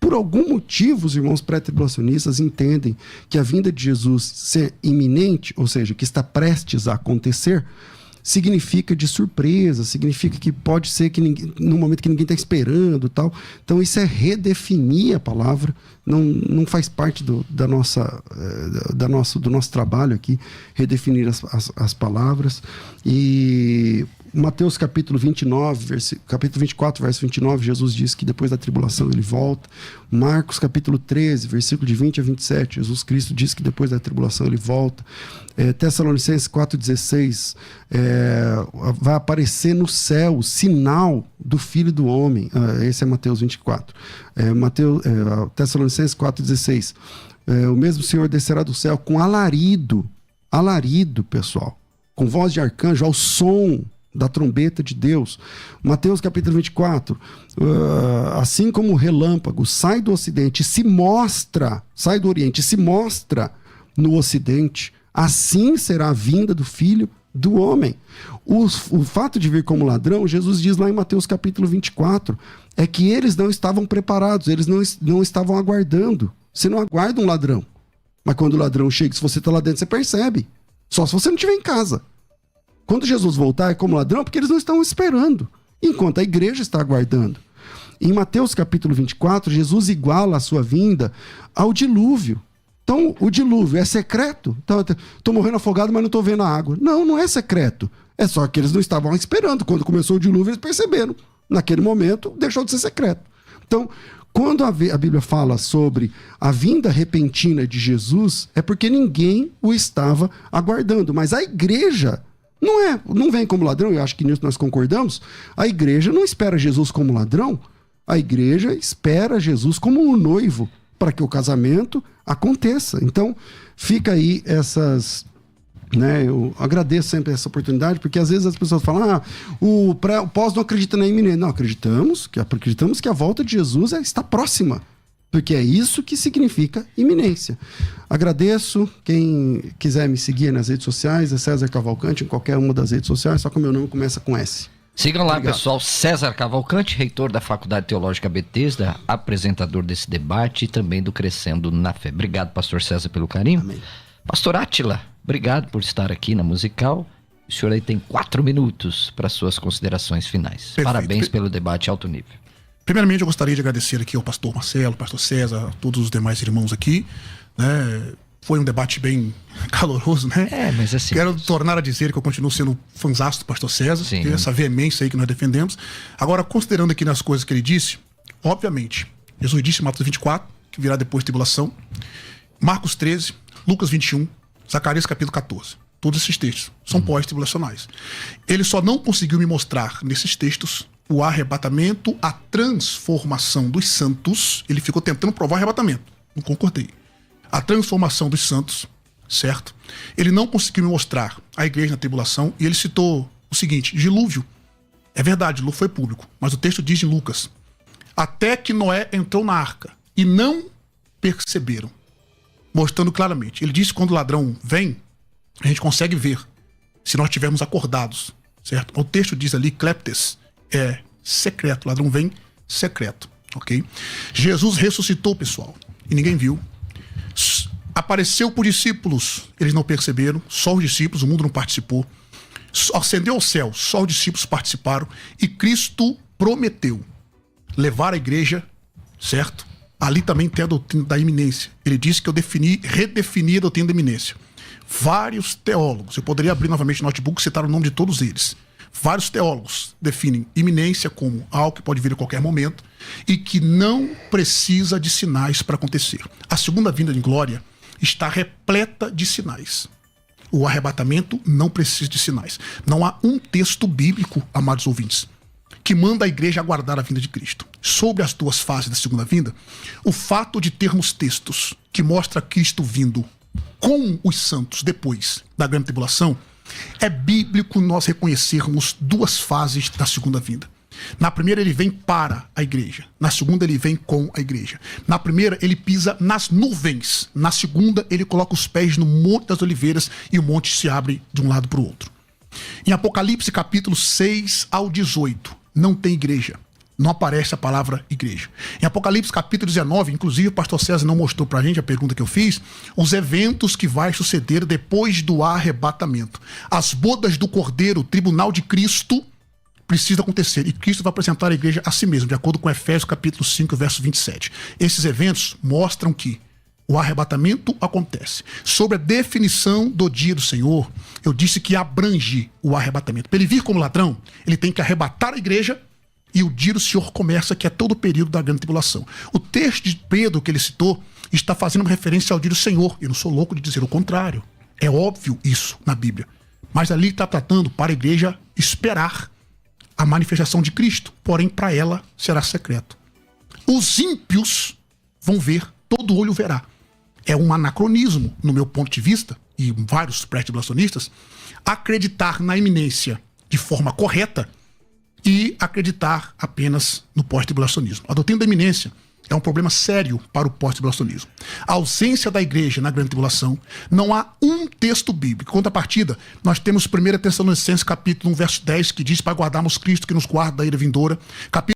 Por algum motivo, os irmãos pré-tribulacionistas entendem que a vinda de Jesus ser iminente, ou seja, que está prestes a acontecer, significa de surpresa, significa que pode ser que no momento que ninguém está esperando, tal. Então isso é redefinir a palavra, não faz parte do nosso trabalho aqui, redefinir as palavras. E Mateus capítulo 29, capítulo 24, verso 29, Jesus diz que depois da tribulação ele volta. Marcos capítulo 13, versículo de 20 a 27, Jesus Cristo diz que depois da tribulação ele volta. Tessalonicenses 4,16, vai aparecer no céu o sinal do Filho do Homem. Esse é Mateus 24. Tessalonicenses 4,16, o mesmo Senhor descerá do céu com alarido, pessoal, com voz de arcanjo, ao som da trombeta de Deus. Mateus capítulo 24, assim como o relâmpago sai do ocidente, sai do oriente e se mostra no ocidente, assim será a vinda do Filho do Homem. O fato de vir como ladrão, Jesus diz lá em Mateus capítulo 24, é que eles não estavam preparados, eles não estavam aguardando. Você não aguarda um ladrão, mas quando o ladrão chega, se você está lá dentro, você percebe. Só se você não estiver em casa. Quando Jesus voltar é como ladrão, porque eles não estão esperando, enquanto a igreja está aguardando. Em Mateus capítulo 24, Jesus iguala a sua vinda ao dilúvio. Então, o dilúvio é secreto? Então, estou morrendo afogado, mas não estou vendo a água. Não é secreto. É só que eles não estavam esperando. Quando começou o dilúvio, eles perceberam. Naquele momento, deixou de ser secreto. Então, quando a Bíblia fala sobre a vinda repentina de Jesus, é porque ninguém o estava aguardando. Mas a igreja não vem como ladrão, eu acho que nisso nós concordamos. A igreja não espera Jesus como ladrão. A igreja espera Jesus como um noivo, para que o casamento aconteça. Então, fica aí essas... eu agradeço sempre essa oportunidade, porque às vezes as pessoas falam, o pós não acredita na iminência. Não, acreditamos que a volta de Jesus está próxima, porque é isso que significa iminência. Agradeço. Quem quiser me seguir nas redes sociais é César Cavalcante, em qualquer uma das redes sociais, só que o meu nome começa com S. Sigam lá, pessoal. César Cavalcante, reitor da Faculdade Teológica Bethesda, apresentador desse debate e também do Crescendo na Fé. Obrigado, pastor César, pelo carinho. Amém. Pastor Átila, obrigado por estar aqui na Musical. O senhor aí tem 4 minutos para suas considerações finais. Perfeito. Parabéns pelo debate alto nível. Primeiramente, eu gostaria de agradecer aqui ao pastor Marcelo, pastor César, a todos os demais irmãos aqui, né? Foi um debate bem caloroso, né? Mas assim... Quero tornar a dizer que eu continuo sendo fãzaço do pastor César, tem essa veemência aí que nós defendemos. Agora, considerando aqui nas coisas que ele disse, obviamente, Jesus disse em Mateus 24, que virá depois da tribulação, Marcos 13, Lucas 21, Zacarias capítulo 14. Todos esses textos são pós-tribulacionais. Ele só não conseguiu me mostrar nesses textos o arrebatamento, a transformação dos santos. Ele ficou tentando provar o arrebatamento. Não concordei. A transformação dos santos, certo? Ele não conseguiu me mostrar a igreja na tribulação, e ele citou o seguinte: dilúvio. É verdade, dilúvio foi público, mas o texto diz em Lucas: até que Noé entrou na arca e não perceberam. mostrando claramente. Ele disse que quando o ladrão vem, a gente consegue ver, se nós estivermos acordados, certo? O texto diz ali, kleptes, é secreto. O ladrão vem secreto, ok? Jesus ressuscitou, pessoal, e ninguém viu. Apareceu para os discípulos, eles não perceberam, só os discípulos, o mundo não participou. Ascendeu ao céu, só os discípulos participaram. E Cristo prometeu levar a igreja, certo? Ali também tem a doutrina da iminência. Ele disse que eu redefini a doutrina da iminência. Vários teólogos, eu poderia abrir novamente o notebook e citar o nome de todos eles. Vários teólogos definem iminência como algo que pode vir a qualquer momento e que não precisa de sinais para acontecer. A segunda vinda de glória está repleta de sinais. O arrebatamento não precisa de sinais. Não há um texto bíblico, amados ouvintes, que manda a igreja aguardar a vinda de Cristo. Sobre as duas fases da segunda vinda, o fato de termos textos que mostram Cristo vindo com os santos depois da grande tribulação, é bíblico nós reconhecermos duas fases da segunda vinda. Na primeira ele vem para a igreja, na segunda ele vem com a igreja. Na primeira ele pisa nas nuvens, na segunda ele coloca os pés no Monte das Oliveiras e o monte se abre de um lado para o outro. Em Apocalipse capítulo 6 ao 18, não tem igreja. Não aparece a palavra igreja. Em Apocalipse capítulo 19, inclusive o pastor César não mostrou pra gente a pergunta que eu fiz, os eventos que vai suceder depois do arrebatamento. As bodas do Cordeiro, o tribunal de Cristo, precisa acontecer. E Cristo vai apresentar a igreja a si mesmo, de acordo com Efésios capítulo 5, verso 27. Esses eventos mostram que o arrebatamento acontece. Sobre a definição do dia do Senhor, eu disse que abrange o arrebatamento. Para ele vir como ladrão, ele tem que arrebatar a igreja e o dia do Senhor começa, que é todo o período da grande tribulação. O texto de Pedro que ele citou está fazendo uma referência ao dia do Senhor. Eu não sou louco de dizer o contrário. É óbvio isso na Bíblia. Mas ali está tratando para a igreja esperar a manifestação de Cristo. Porém, para ela será secreto. Os ímpios vão ver, todo olho verá. É um anacronismo, no meu ponto de vista, e vários pré-tribulacionistas, acreditar na iminência de forma correta e acreditar apenas no pós-tribulacionismo. A doutrina da iminência é um problema sério para o pós-tribulacionismo. A ausência da igreja na grande tribulação, não há um texto bíblico. Em contrapartida, nós temos 1 Tessalonicenses capítulo 1, verso 10, que diz para guardarmos Cristo que nos guarda da ira vindoura. Capítulo